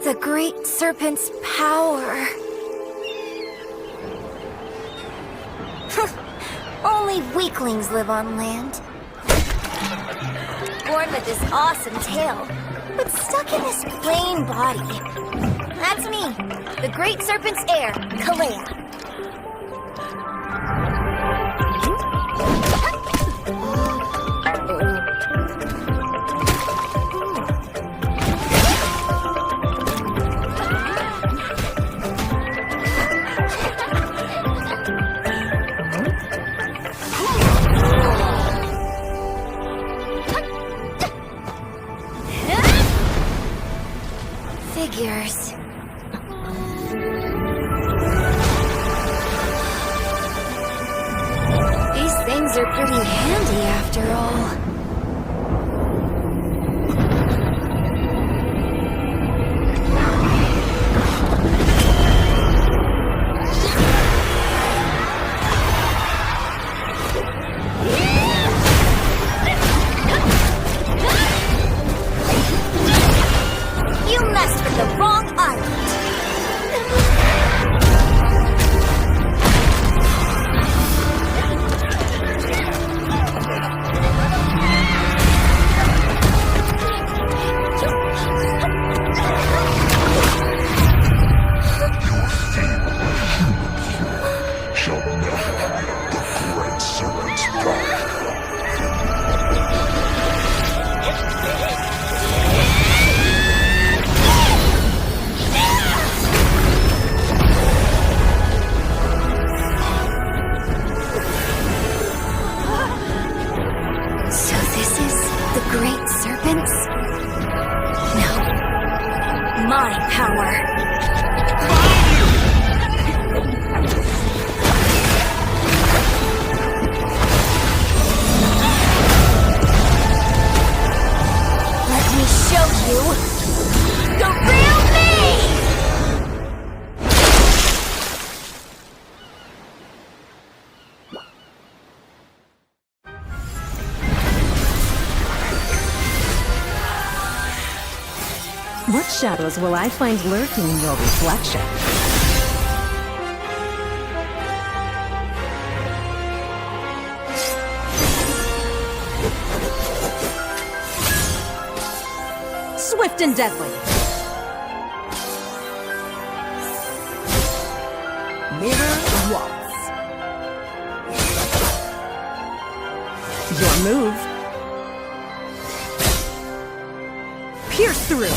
Speaker 2: The great serpent's power. Only weaklings live on land. Born with this awesome tail, but stuck in this plain body. That's me, the great serpent's heir, Kalea. Figures. These things are pretty handy after all. You messed with the wrong island.
Speaker 1: Shall never wield the great serpent's power.
Speaker 2: So this is the great serpents? No. My power. Let me show you the real me!
Speaker 4: What shadows will I find lurking in your reflection? Swift and deadly. Mirror waltz. Your move. Pierce through.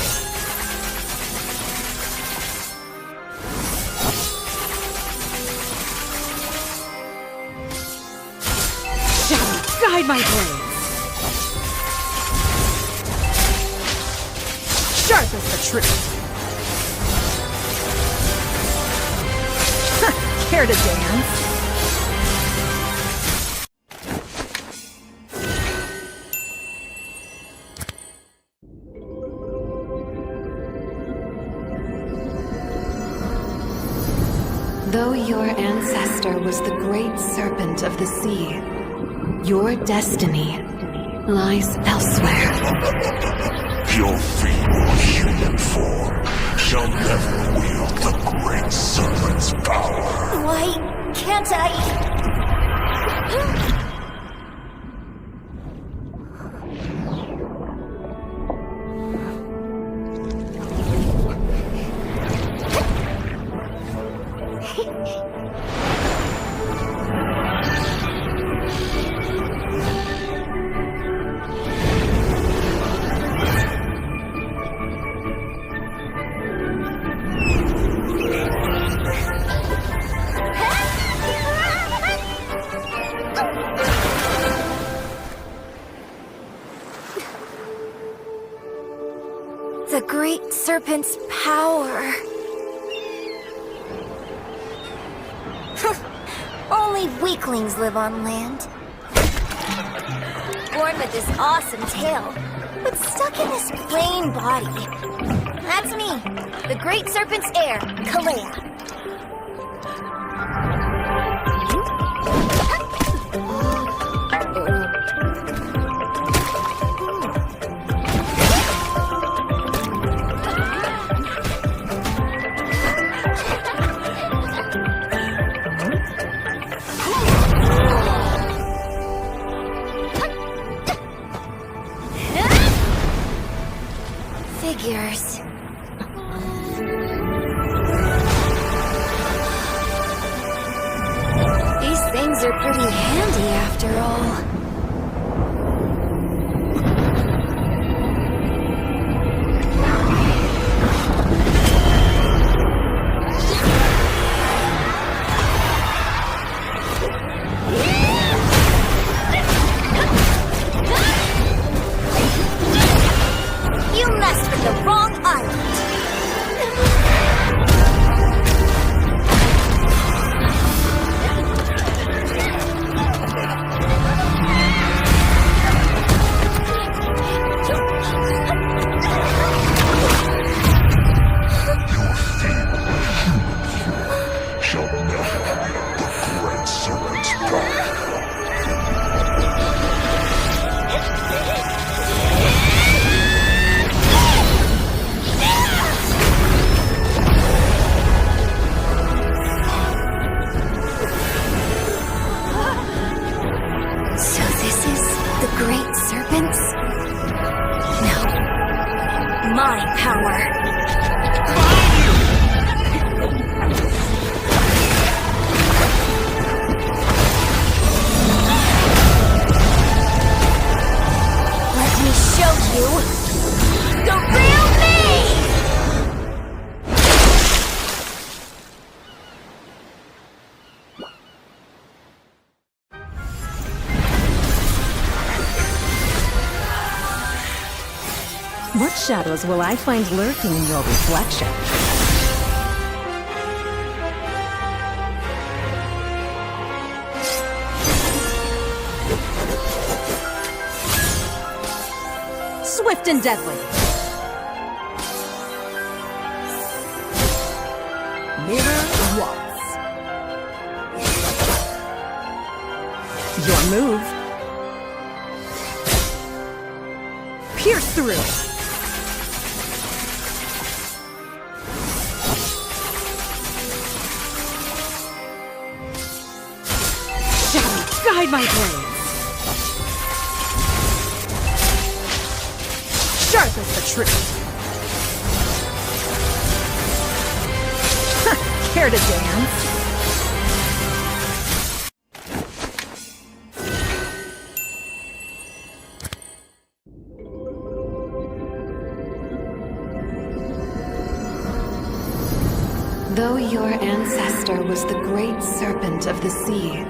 Speaker 4: Shadow, guide my blades. Sharp as the truth. Care to dance?
Speaker 3: Though your ancestor was the great serpent of the sea, your destiny lies elsewhere.
Speaker 1: Your feeble human form shall never wield the great serpent's power.
Speaker 2: Why can't I? The great serpent's power. Only weaklings live on land. Born with this awesome tail, but stuck in this plain body. That's me, the great serpent's heir, Kalea. Figures. These things are pretty handy after all. You messed with the wrong island.
Speaker 1: Your feeble human shall never wield the great serpent's power.
Speaker 2: So this is the great serpents? No. My power. Let me show you the real me!
Speaker 4: What shadows will I find lurking in your reflection? Swift and deadly. Mirror waltz. Your move. Pierce through. Guide my blades. Sharp as the truth. Care to dance?
Speaker 3: Though your ancestor was the great serpent of the sea,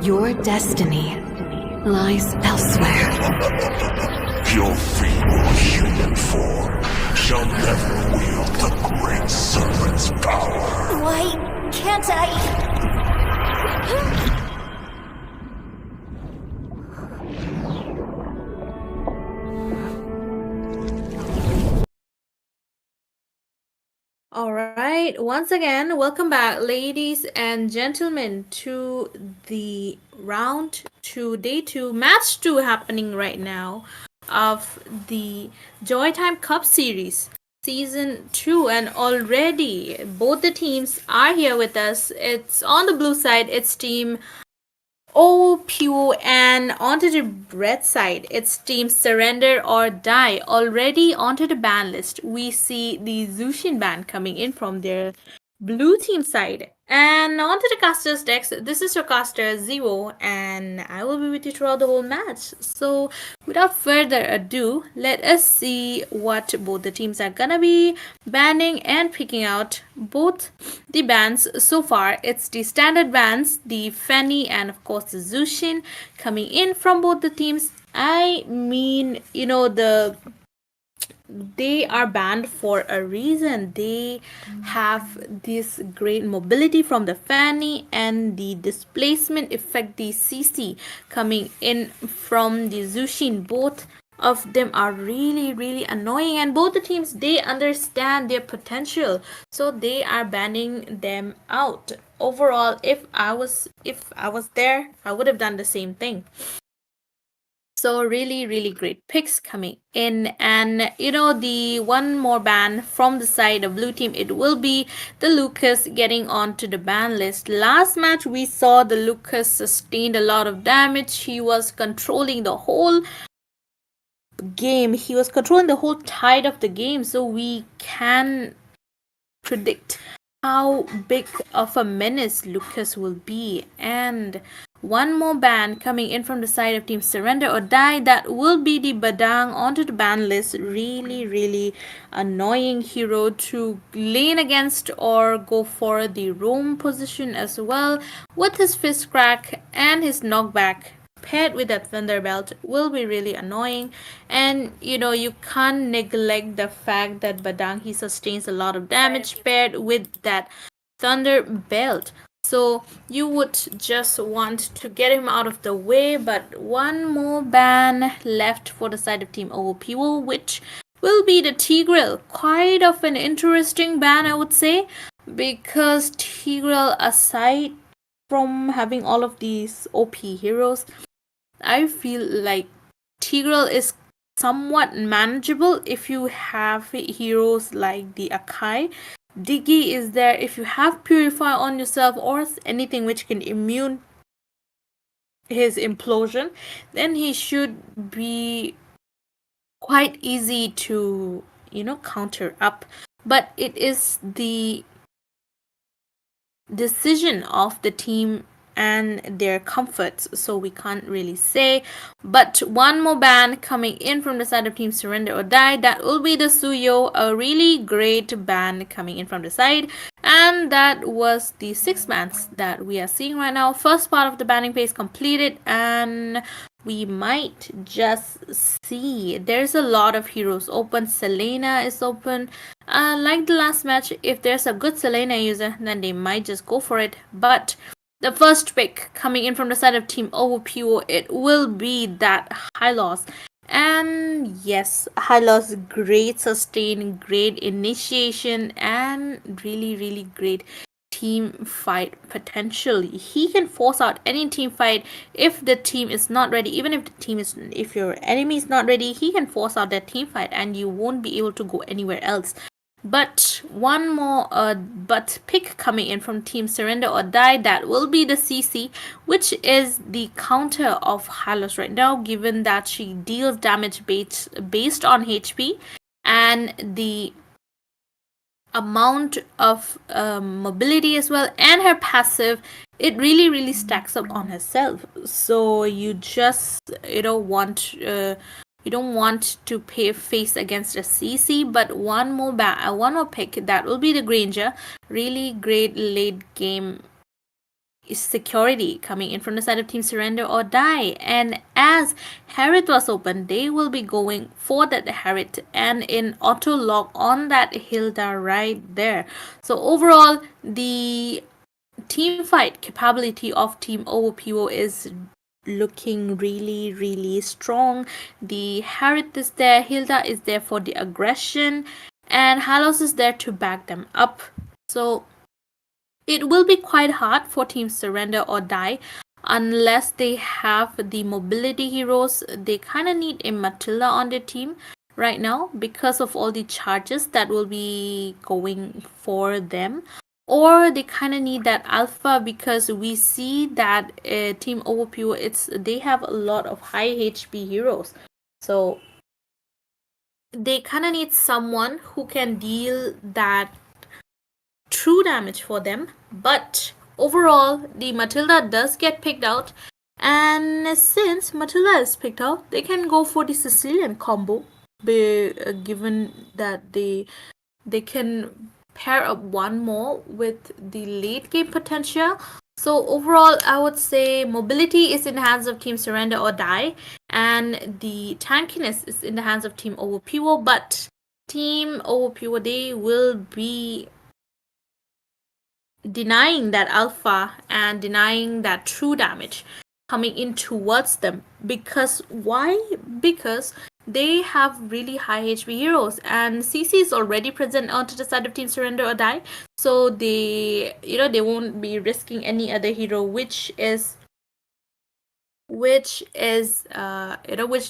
Speaker 3: your destiny lies elsewhere.
Speaker 1: Your feeble human form shall never wield the great serpent's power.
Speaker 2: Why can't I?
Speaker 5: All right, once again, welcome back, ladies and gentlemen, to the round 2, day 2, match 2 happening right now of the JOYTIME Cup series, season 2. And already both the teams are here with us. It's on the blue side, it's team OPO, and onto the red side, it's team Surrender or Die. Already onto the ban list, we see the Zushin ban coming in from their blue team side. And onto the casters decks, this is your caster Zero, and I will be with you throughout the whole match. So without further ado, let us see what both the teams are gonna be banning and picking out. Both the bans so far, it's the standard bans, the Fanny and of course the Zushin coming in from both the teams. I mean, you know, they are banned for a reason. They have this great mobility from the Fanny and the displacement effect, the CC, coming in from the Zushin. Both of them are really annoying, and both the teams, they understand their potential, so they are banning them out. Overall, if I was there, I would have done the same thing. So really great picks coming in. And you know, the one more ban from the side of blue team, it will be the Lucas getting onto the ban list. Last match we saw the Lucas sustained a lot of damage. He was controlling the whole game. He was controlling the whole tide of the game, so we can predict how big of a menace Lucas will be. And one more ban coming in from the side of team Surrender or Die, that will be the Badang onto the ban list. Really annoying hero to lane against or go for the roam position as well. With his fist crack and his knockback paired with that Thunderbelt will be really annoying. And you know, you can't neglect the fact that Badang, he sustains a lot of damage paired with that Thunderbelt. So you would just want to get him out of the way. But one more ban left for the side of team OPO, which will be the Tigreal. Quite of an interesting ban, I would say, because Tigreal, aside from having all of these OP heroes, I feel like Tigreal is somewhat manageable if you have heroes like the Akai. Diggy is there if you have Purify on yourself or anything which can immune his implosion. Then he should be quite easy to, you know, counter up. But it is the decision of the team and their comforts, so we can't really say. But one more ban coming in from the side of team Surrender or Die, that will be the Suyo, a really great ban coming in from the side. And that was the 6 bans that we are seeing right now. First part of the banning phase completed, and we might just see there's a lot of heroes open. Selena is open. Like the last match, if there's a good Selena user, then they might just go for it. But the first pick coming in from the side of team OPO, it will be that Hylos. And yes, Hylos, great sustain, great initiation, and really great team fight potential. He can force out any team fight if the team is not ready. Even if your enemy is not ready, he can force out that team fight and you won't be able to go anywhere else. But one more but pick coming in from Team Surrender or Die, that will be the CC, which is the counter of Hylos right now, given that she deals damage based on HP, and the amount of mobility as well, and her passive, it really stacks up on herself. So you just you don't want to face against a CC. But one more pick, that will be the Granger. Really great late game security coming in from the side of Team Surrender or Die. And as Harriet was open, they will be going for that Harriet and in auto lock on that Hilda right there. So overall, the team fight capability of Team OOPO is looking really strong. The Harriet is there, Hilda is there for the aggression, and Halos is there to back them up. So it will be quite hard for Team Surrender or Die unless they have the mobility heroes. They kind of need a Matilda on their team right now because of all the charges that will be going for them. Or they kind of need that alpha, because we see that Team OOPO, they have a lot of high HP heroes. So they kind of need someone who can deal that true damage for them. But overall, the Matilda does get picked out, and since Matilda is picked out, they can go for the Sicilian combo, given that they can pair up one more with the late game potential. So overall, I would say mobility is in the hands of Team Surrender or Die, and the tankiness is in the hands of Team OOPO. But Team OOPO, they will be denying that alpha and denying that true damage coming in towards them. Because why? Because they have really high HP heroes, and CC is already present onto the side of Team Surrender or Die. So they won't be risking any other hero which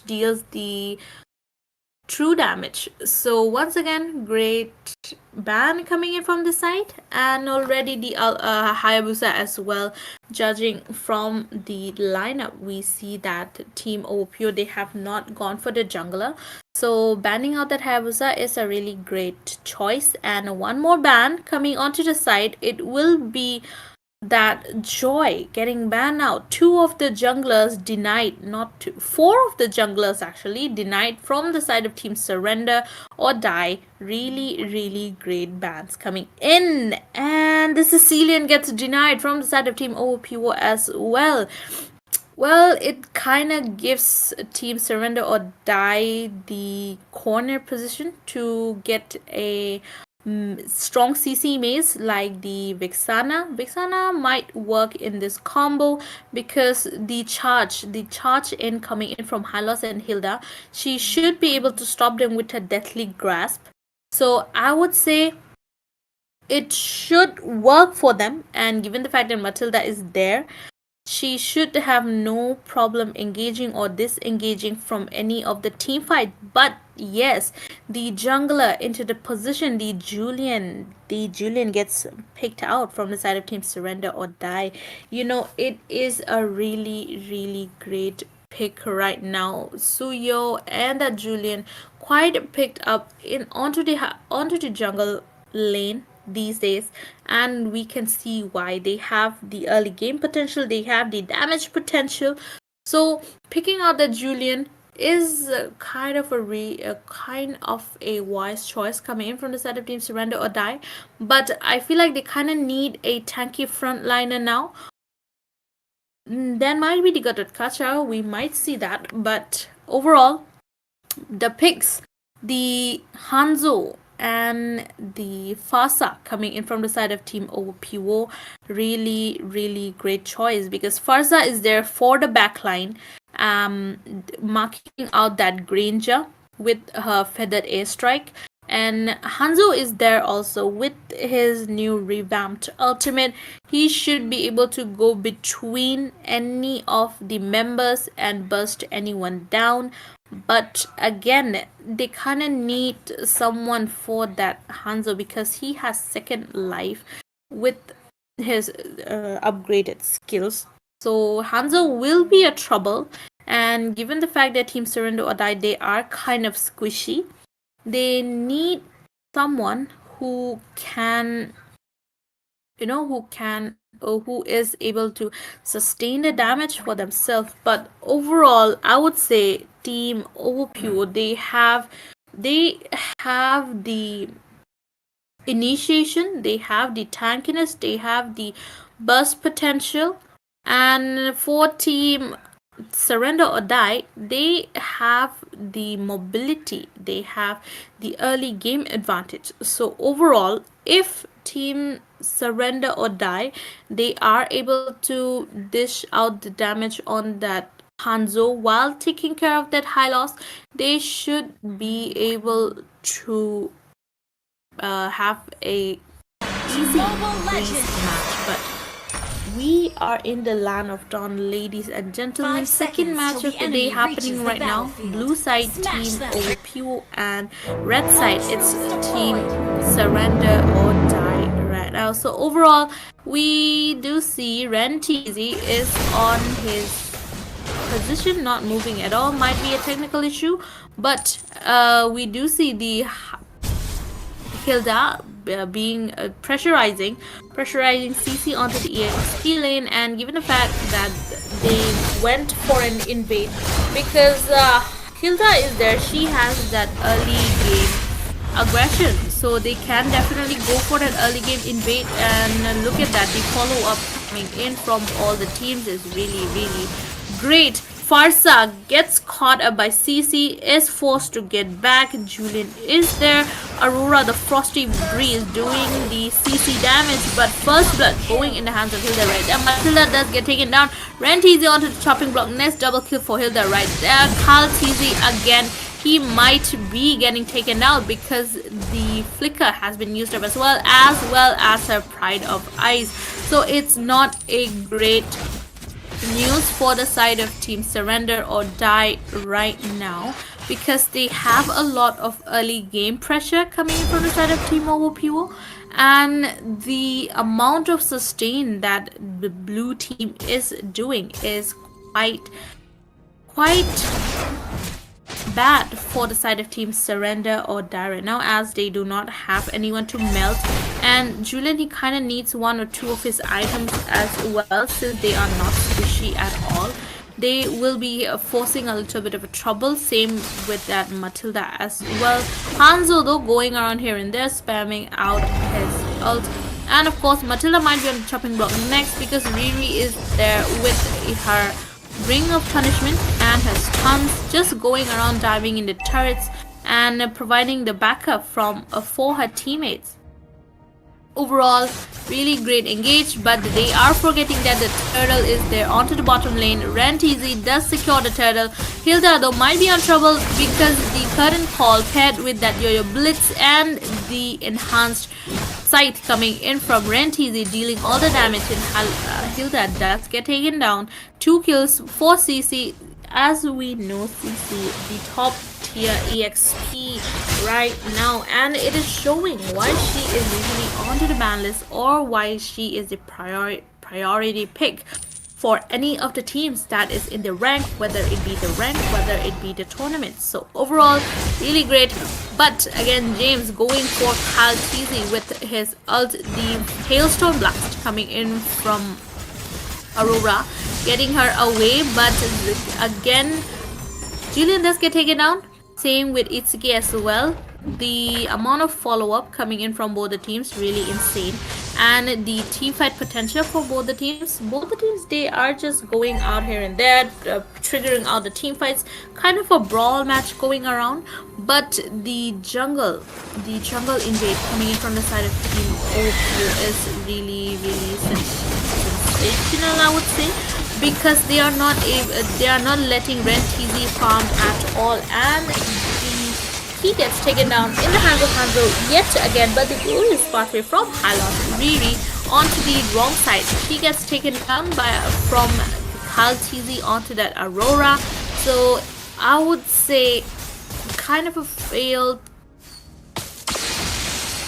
Speaker 5: deals the true damage. So once again, great ban coming in from the side, and already the Hayabusa as well. Judging from the lineup, we see that Team OPO, they have not gone for the jungler, so banning out that Hayabusa is a really great choice. And one more ban coming onto the side, it will be that Joy getting banned out. 2 of the junglers denied, not 2, 4 of the junglers actually denied from the side of Team Surrender or Die. Really great bans coming in. And the Sicilian gets denied from the side of Team OPO as well. Well, it kind of gives Team Surrender or Die the corner position to get a strong CC maze like the Vixana. Vixana might work in this combo because the charge in coming in from Hylos and Hilda, she should be able to stop them with her deathly grasp. So I would say it should work for them, and given the fact that Matilda is there, she should have no problem engaging or disengaging from any of the team fight. But yes, the jungler into the position, the Julian gets picked out from the side of Team Surrender or Die. It is a really great pick right now. Suyo and that Julian quite picked up onto the jungle lane these days, and we can see why. They have the early game potential, they have the damage potential. So picking out the Julian is kind of a wise choice coming in from the side of Team Surrender or Die. But I feel like they kind of need a tanky frontliner now. Then might be the Gutted Kacha, we might see that. But overall, the picks, the Hanzo and the Farsa coming in from the side of Team OPO, really great choice, because Farsa is there for the backline, marking out that Granger with her feathered airstrike. And Hanzo is there also with his new revamped ultimate. He should be able to go between any of the members and burst anyone down. But again, they kind of need someone for that Hanzo because he has second life with his upgraded skills. So Hanzo will be a trouble. And given the fact that Team Surrender or Die, they are kind of squishy, they need someone who can, who is able to sustain the damage for themselves. But overall, I would say Team OPU, they have the initiation, they have the tankiness, they have the burst potential. And for Team Surrender or Die, they have the mobility, they have the early game advantage. So overall, if Team Surrender or Die, they are able to dish out the damage on that Hanzo while taking care of that high loss, they should be able to have a easy match. But we are in the land of dawn, ladies and gentlemen. Second match of the day happening right now. Blue side Team OPU and red side it's Team Surrender or Die right now. So overall, we do see Ren TZ is on his position, not moving at all. Might be a technical issue, but we do see the Hilda being pressurizing CC onto the EXP lane. And given the fact that they went for an invade, because Hilda is there, she has that early game aggression, so they can definitely go for that early game invade. And look at that, the follow up coming in from all the teams is really great. Farsa gets caught up by CC, is forced to get back. Julian is there. Aurora, the Frosty Breeze, doing the CC damage, but first blood going in the hands of Hilda right there. Matilda does get taken down. Ren TZ onto the chopping block. Next double kill for Hilda right there. Carl TZ again. He might be getting taken out because the flicker has been used up as well as her Pride of Ice. So it's not a great news for the side of Team Surrender or Die right now, because they have a lot of early game pressure coming in from the side of Team OPU, and the amount of sustain that the blue team is doing is quite bad for the side of Team Surrender or Die right now, as they do not have anyone to melt. And Julian, he kind of needs one or two of his items as well, since they are not squishy at all. They will be forcing a little bit of a trouble. Same with that Matilda as well. Hanzo though going around here and there spamming out his ult. And of course Matilda might be on the chopping block next, because Riri is there with her Ring of Punishment and her stuns, just going around diving in the turrets and providing the backup for her teammates. Overall, really great engage, but they are forgetting that the turtle is there onto the bottom lane. Ren TZ does secure the turtle. Hilda though might be on trouble because the current call paired with that yo-yo blitz and the enhanced sight coming in from Ren TZ dealing all the damage, and Hilda does get taken down. 2 kills for CC. As we know, CC the top tier EXP right now, and it is showing why she is usually onto the ban list, or why she is the priority pick for any of the teams that is in the rank, whether it be the rank, whether it be the tournament. So overall, really great. But again, James going for Kyle TZ with his ult, the Hailstone Blast coming in from Aurora, getting her away. But again, Julian does get taken down. Same with Itsuki as well. The amount of follow-up coming in from both the teams really insane, and the team fight potential for both the teams, they are just going out here and there, triggering out the team fights, kind of a brawl match going around. But the jungle invade coming in from the side of Team OPU is really sensational, I would say, because they are not letting Ren TZ farm at all, and the He gets taken down in the hands of Hanzo yet again, but the glorious pathway from Hylos Riri onto the wrong side. She gets taken down from Kaltizi onto that Aurora. So I would say kind of a failed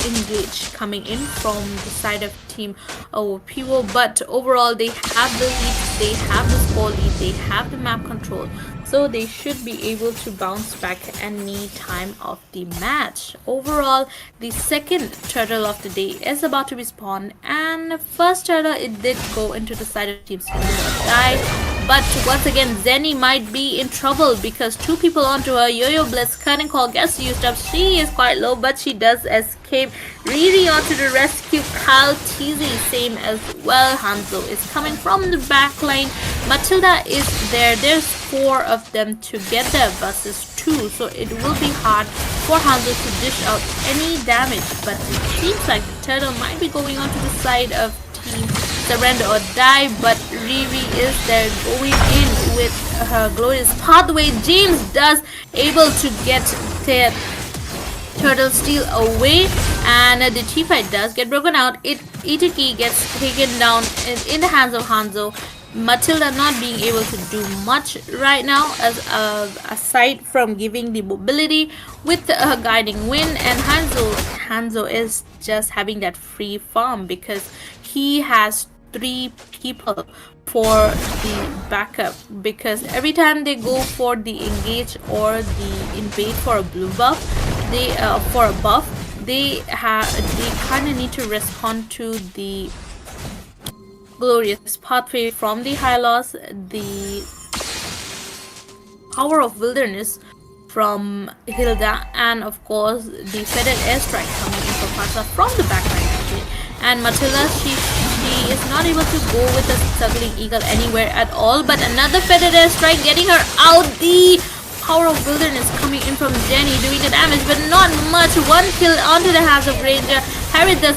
Speaker 5: engage coming in from the side of team Pivo, but overall they have the lead, they have the score lead, they have the map control, so they should be able to bounce back any time of the match. Overall, the second turtle of the day is about to be spawned, and first turtle, it did go into the side of team die. But once again, Zenny might be in trouble because two people onto her. Yo-Yo Blitz cutting call gets used up. She is quite low, but she does escape. Riri onto the rescue. Kaltizi, same as well. Hanzo is coming from the back line. Matilda is there. There's 4 of them together versus 2. So it will be hard for Hanzo to dish out any damage. But it seems like the turtle might be going onto the side of team Surrender or Die, but Riri is there going in with her glorious pathway. James does able to get the turtle steal away, and the team fight does get broken out. Itaki gets taken down in the hands of Hanzo. Matilda not being able to do much right now, as aside from giving the mobility with a guiding wind, and Hanzo is just having that free farm because he has 3 people for the backup, because every time they go for the engage or the invade for a blue buff, they for a buff, they kind of need to respond to the glorious pathway from the Hylos, the power of wilderness from Hilda, and of course the feathered airstrike coming in from Farsa from the backline actually. And Matilda, she is not able to go with the circling eagle anywhere at all, but another feathered airstrike getting her out. The power of wilderness coming in from Jenny doing the damage, but not much. 1 kill onto the hands of Ranger. Harriet does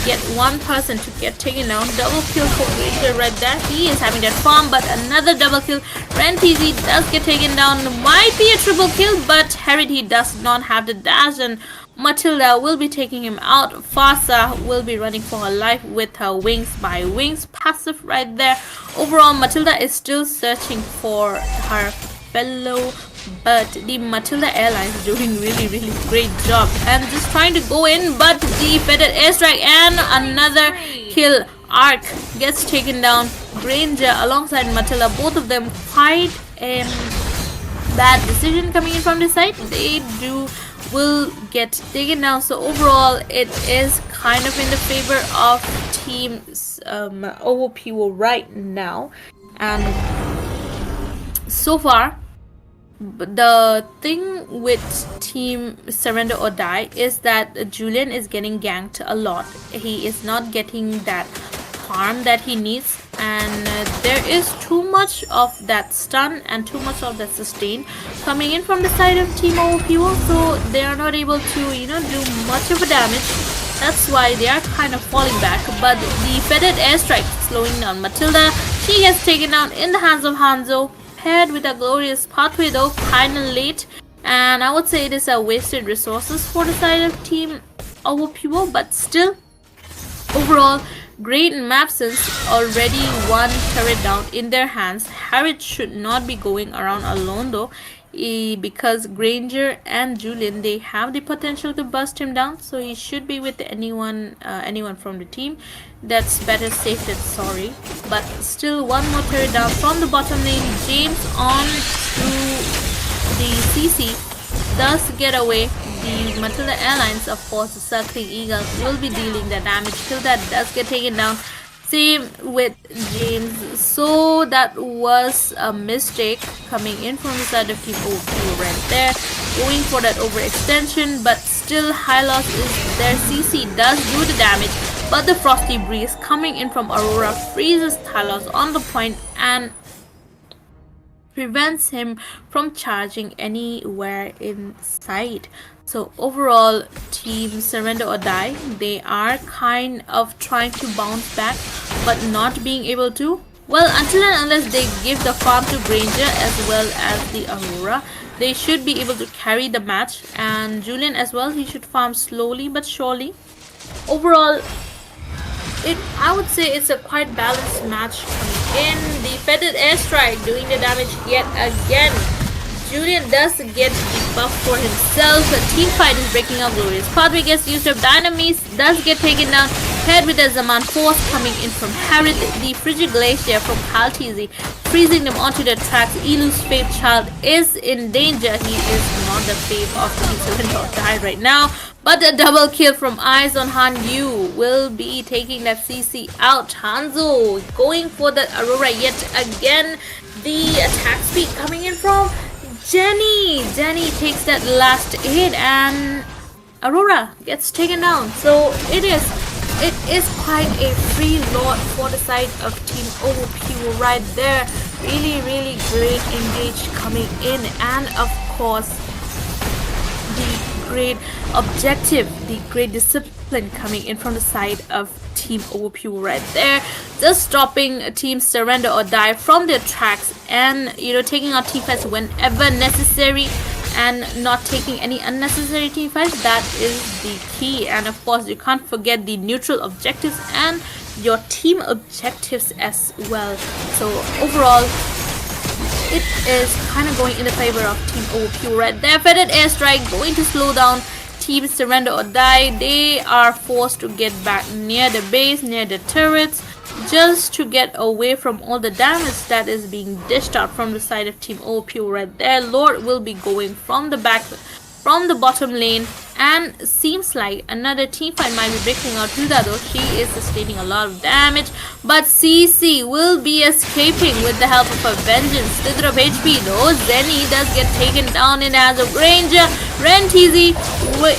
Speaker 5: get 1 person to get taken down. Double kill for Ranger right there. He is having that farm, but another double kill. Ren TZ does get taken down. Might be a triple kill, but Harriet, he does not have the dash, and Matilda will be taking him out. Farsa will be running for her life with her wings by wings passive right there. Overall, Matilda is still searching for her fellow, but the Matilda Airlines is doing really great job and just trying to go in, but the feathered airstrike and another kill. Arc gets taken down. Granger alongside Matilda, both of them quite bad decision coming in from this side. They will get taken down, so overall it is kind of in the favor of team OOPO right now. And so far, the thing with team Surrender or Die is that Julian is getting ganked a lot. He is not getting that farm that he needs, and there is too much of that stun and too much of that sustain coming in from the side of team OOPO, so they are not able to, do much of a damage. That's why they are kind of falling back. But the feathered airstrike slowing down Matilda. She gets taken down in the hands of Hanzo, paired with a glorious pathway though, kinda late, and I would say it is a wasted resources for the side of team OOPO, but still overall great map sense. Already 1 turret down in their hands. Harriet should not be going around alone though, because Granger and Julian, they have the potential to bust him down, so he should be with anyone from the team. That's better safe than sorry. But still 1 more turret down from the bottom lane. James on to the CC does get away. The Matilda Airlines, of course, the Circling Eagle will be dealing the damage till that does get taken down. Same with James. So that was a mistake coming in from the side of team OOPO right there, going for that overextension, but still Hylos is there. CC does do the damage, but the Frosty Breeze coming in from Aurora freezes Hylos on the point and prevents him from charging anywhere in sight. So overall, team Surrender or Die, they are kind of trying to bounce back but not being able to. Well, until and unless they give the farm to Granger as well as the Aurora, they should be able to carry the match. And Julian as well, he should farm slowly but surely. Overall, I would say it's a quite balanced match coming in. The feathered airstrike doing the damage yet again. Julian does get the buff for himself. A team fight is breaking out. Glorious Pathway gets used up. Dynamis does get taken down. Paired with the Zaman Force coming in from Harith. The Frigid Glacier from Kaltizi, freezing them onto the tracks. Elu's Fave Child is in danger. He is not the fave of the Team die right now. But a double kill from Eyes on Han Yu will be taking that CC out. Hanzo going for the Aurora yet again. The attack speed coming in from Jenny. Jenny takes that last hit and Aurora gets taken down. So it is quite a free lot for the side of Team OP right there. Really great engage coming in, and of course the great objective, the great discipline coming in from the side of Team OP right there, just stopping Team Surrender or Die from their tracks, and taking out team fights whenever necessary and not taking any unnecessary team fights. That is the key. And of course you can't forget the neutral objectives and your team objectives as well. So overall it is kind of going in the favor of Team OP right there. Feathered airstrike going to slow down Team Surrender or Die. They are forced to get back near the base, near the turrets, just to get away from all the damage that is being dished out from the side of Team OP right there. Lord will be going from the back, from the bottom lane, and seems like another team fight might be breaking out. Hilda though, she is sustaining a lot of damage, but CC will be escaping with the help of a vengeance. Slither of HP though. Zenny does get taken down in as a Ranger. Rentizi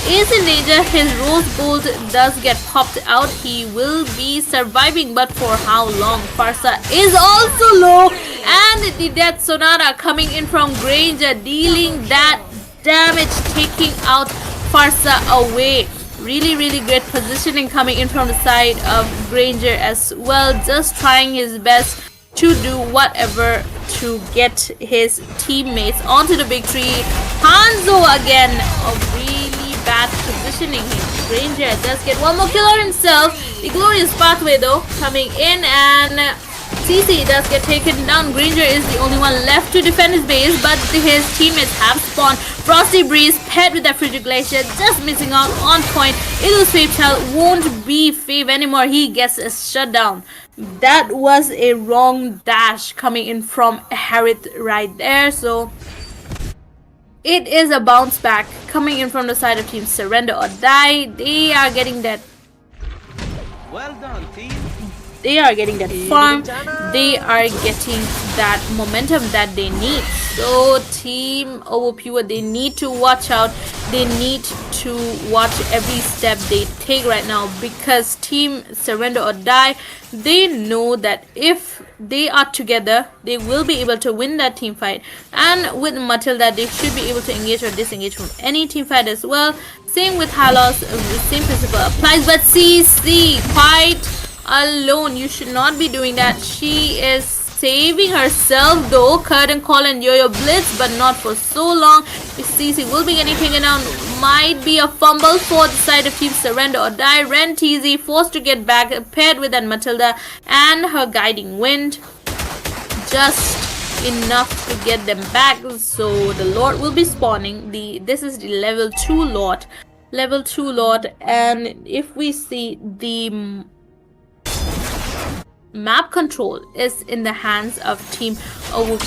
Speaker 5: is in danger. His Rose Gold does get popped out. He will be surviving, but for how long? Farsa is also low, and the Death Sonata coming in from Granger, dealing that damage, taking out Farsa away. Really great positioning coming in from the side of Granger as well, just trying his best to do whatever to get his teammates onto the victory. Hanzo again, a really bad positioning here. Granger does get one more kill on himself. The Glorious Pathway though coming in, and CC does get taken down. Granger is the only one left to defend his base, but his teammates have spawned. Frosty Breeze paired with that Frigid Glacier, just missing out on point. Elu's Fave Child won't be Fave anymore. He gets a shutdown. That was a wrong dash coming in from Harith right there. So it is a bounce back coming in from the side of Team Surrender or Die. They are getting that.
Speaker 7: Well done, team.
Speaker 5: They are getting that farm. They are getting that momentum that they need. So Team OP, they need to watch out. They need to watch every step they take right now, because Team Surrender or Die, they know that if they are together, they will be able to win that team fight. And with Matilda, they should be able to engage or disengage from any team fight as well. Same with Halos, the same principle applies. But CC quite alone. You should not be doing that. She is saving herself though. Curtain Call and Yo-Yo Blitz, but not for so long. CC will be getting taken down. Might be a fumble for the side of Team Surrender or Die. Ren TZ forced to get back, paired with that Matilda and her Guiding Wind. Just enough to get them back. So the Lord will be spawning. This is the level 2 Lord. Level 2 Lord. And if we see the map control is in the hands of Team OP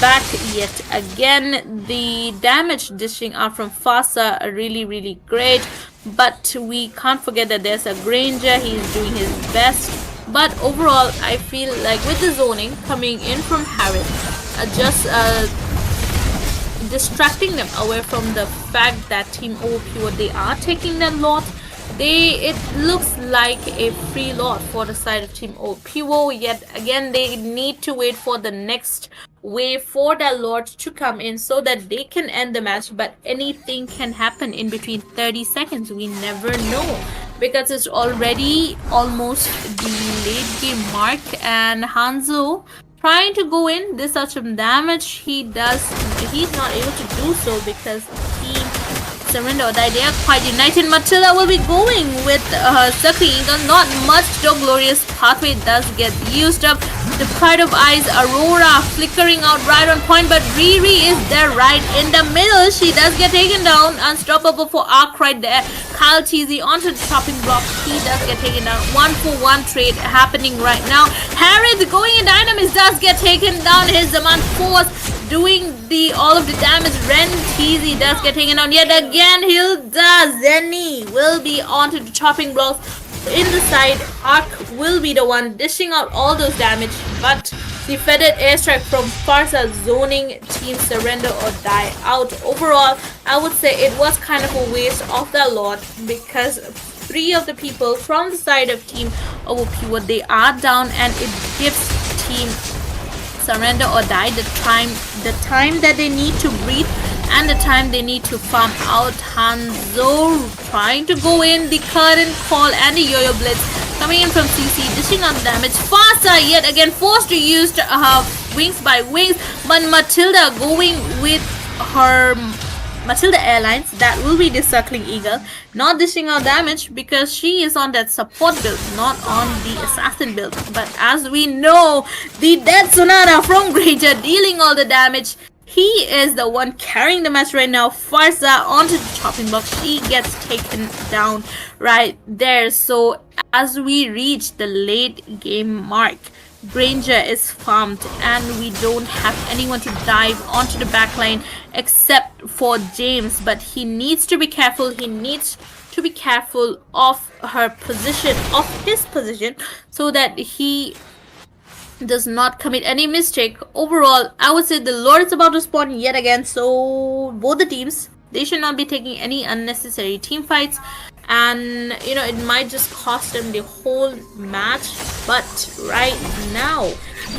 Speaker 5: back yet again. The damage dishing out from Fasa are really great, but we can't forget that there's a Granger. He's doing his best, but overall I feel like with the zoning coming in from Harith, just distracting them away from the fact that Team OP, they are taking that lot. It looks like a free lot for the side of Team OPWO. Yet again, they need to wait for the next wave for that Lord to come in so that they can end the match. But anything can happen in between 30 seconds. We never know. because it's already almost the late game mark, and Hanzo trying to go in, this such some damage. He's not able to do so because Team Surrender or Die, they are quite united. Matilda will be going with her Circling Eagle. Not much though. Glorious Pathway does get used up. The Pride of Eyes, Aurora flickering out right on point, but Riri is there right in the middle. She does get taken down. Unstoppable for Arc right there. Kyle Cheesy onto the chopping block. He does get taken down. 1-for-1 trade happening right now. Harris going in Dynamis does get taken down. His Zaman Force doing all of the damage. Ren Cheesy does get taken down yet again. Hilda Zenny will be onto the chopping blocks. In the side, Arc will be the one dishing out all those damage, but the feathered airstrike from Farsa zoning Team Surrender or Die out. Overall, I would say it was kind of a waste of the lot because 3 of the people from the side of Team OP, they are down, and it gives Team Surrender or Die the time that they need to breathe and the time they need to farm out. Hanzo trying to go in, the current call and the yo-yo blitz coming in from CC, dishing out damage. Fasa yet again forced to use wings by wings, but Matilda going with her Matilda Airlines, that will be the Circling Eagle, not dishing out damage because she is on that support build, not on the assassin build. But as we know, the Dead Sonata from Granger dealing all the damage. He is the one carrying the match right now. Farsa onto the chopping block. She gets taken down right there. So as we reach the late game mark, Granger is farmed and we don't have anyone to dive onto the backline except for James, but he needs to be careful. He needs to be careful of his position, so that he does not commit any mistake. Overall, I would say the Lord is about to spawn yet again, so both the teams, they should not be taking any unnecessary team fights, and it might just cost them the whole match. But right now,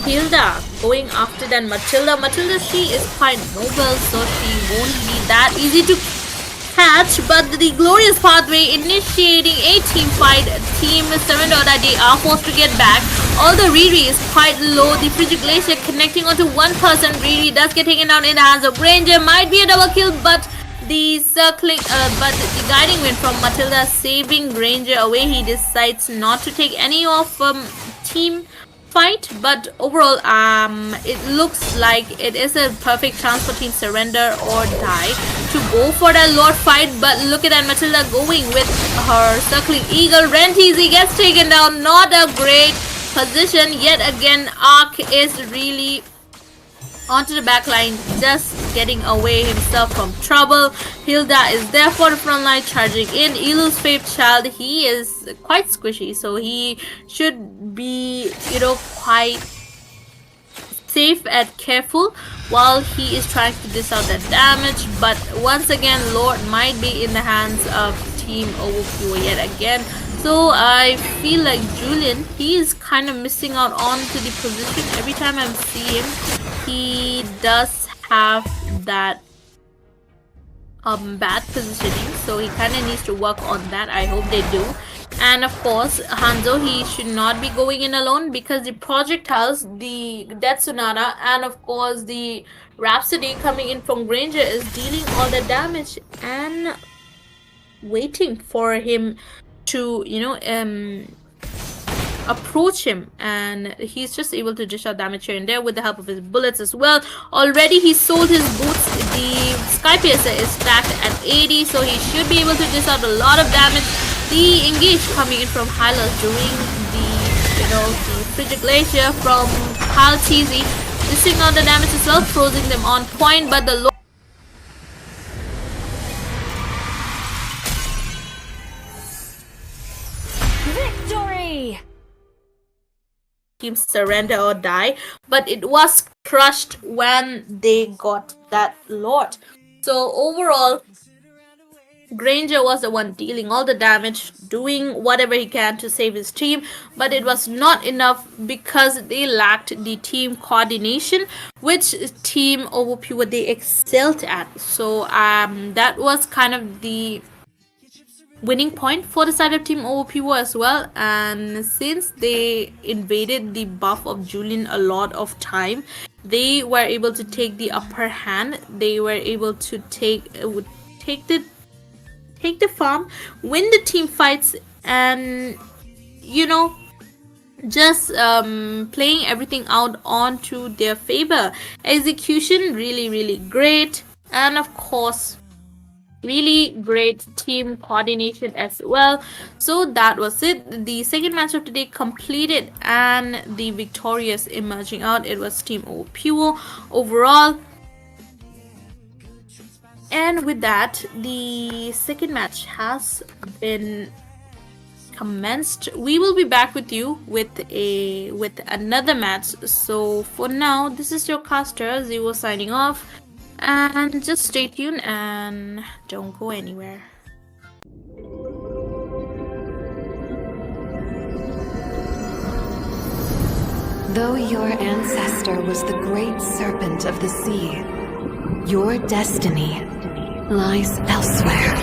Speaker 5: Hilda going after that Matilda, she is quite mobile, so she won't be that easy to catch, but the Glorious Pathway initiating a team fight. Team 7 they are forced to get back. Although Riri is quite low, the Frigid Glacier connecting onto one person. Riri does get taken down in the hands of Granger. Might be a double kill, but the guiding wind from Matilda saving Granger away. He decides not to take any of team fight, but overall it looks like it is a perfect chance for Team Surrender or Die to go for that Lord fight. But look at that, Matilda going with her Circling Eagle. Rentizi gets taken down. Not a great position yet again. Arc is really onto the back line, just getting away himself from trouble. Hilda is there for the front line, charging in. Ilu's Faith Child, he is quite squishy, so he should be, quite safe and careful while he is trying to dish out that damage. But once again, Lord might be in the hands of Team OP yet again. So I feel like Julian, he is kind of missing out onto the position. Every time I see him, he does have that bad positioning, so he kind of needs to work on that. I hope they do. And of course, Hanzo, he should not be going in alone because the projectiles, the Death Sonata, and of course the Rhapsody coming in from Granger is dealing all the damage and waiting for him to approach him, and he's just able to dish out damage here and there with the help of his bullets as well. Already he sold his boots. The Sky Piercer is stacked at 80, so he should be able to dish out a lot of damage. The engage coming in from Hylos doing the Frigid Glacier from Hal Cheesy, dishing out the damage as well, frozen them on point. But the
Speaker 4: Victory!
Speaker 5: Team Surrender or Die, but it was crushed when they got that Lord. So overall, Granger was the one dealing all the damage, doing whatever he can to save his team, but it was not enough because they lacked the team coordination, which Team OP they excelled at. So that was kind of the winning point for the side of Team OPO as well. And since they invaded the buff of Julian a lot of time, they were able to take the upper hand. They were able to take the farm, win the team fights, and just playing everything out onto their favor. Execution really great, and of course really great team coordination as well. So that was it. The second match of the day completed, and the victorious emerging out, it was Team OPO overall. And with that, the second match has been commenced. We will be back with you with another match. So for now, this is your caster Zero signing off, and just stay tuned and don't go anywhere.
Speaker 3: Though your ancestor was the great serpent of the sea, your destiny lies elsewhere.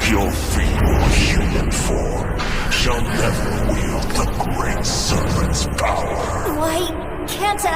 Speaker 1: Your feeble human form shall never wield the great serpent's power.
Speaker 2: Why can't I?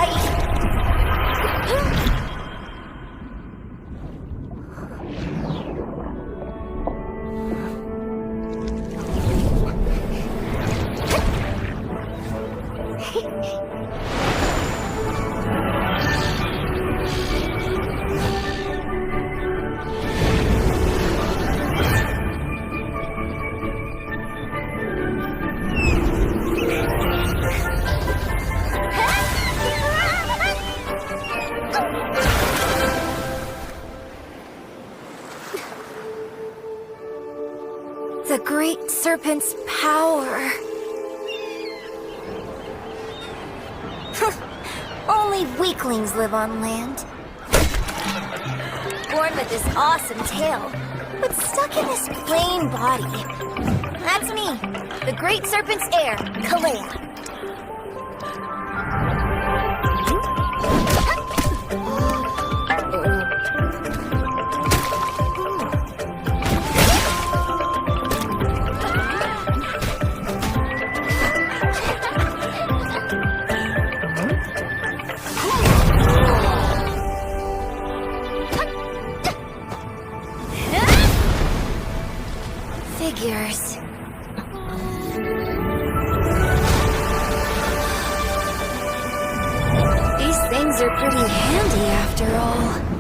Speaker 2: The great serpent's power. Only weaklings live on land. Born with this awesome tail, but stuck in this plain body. That's me, the great serpent's heir, Kalea. Figures. These things are pretty handy after all.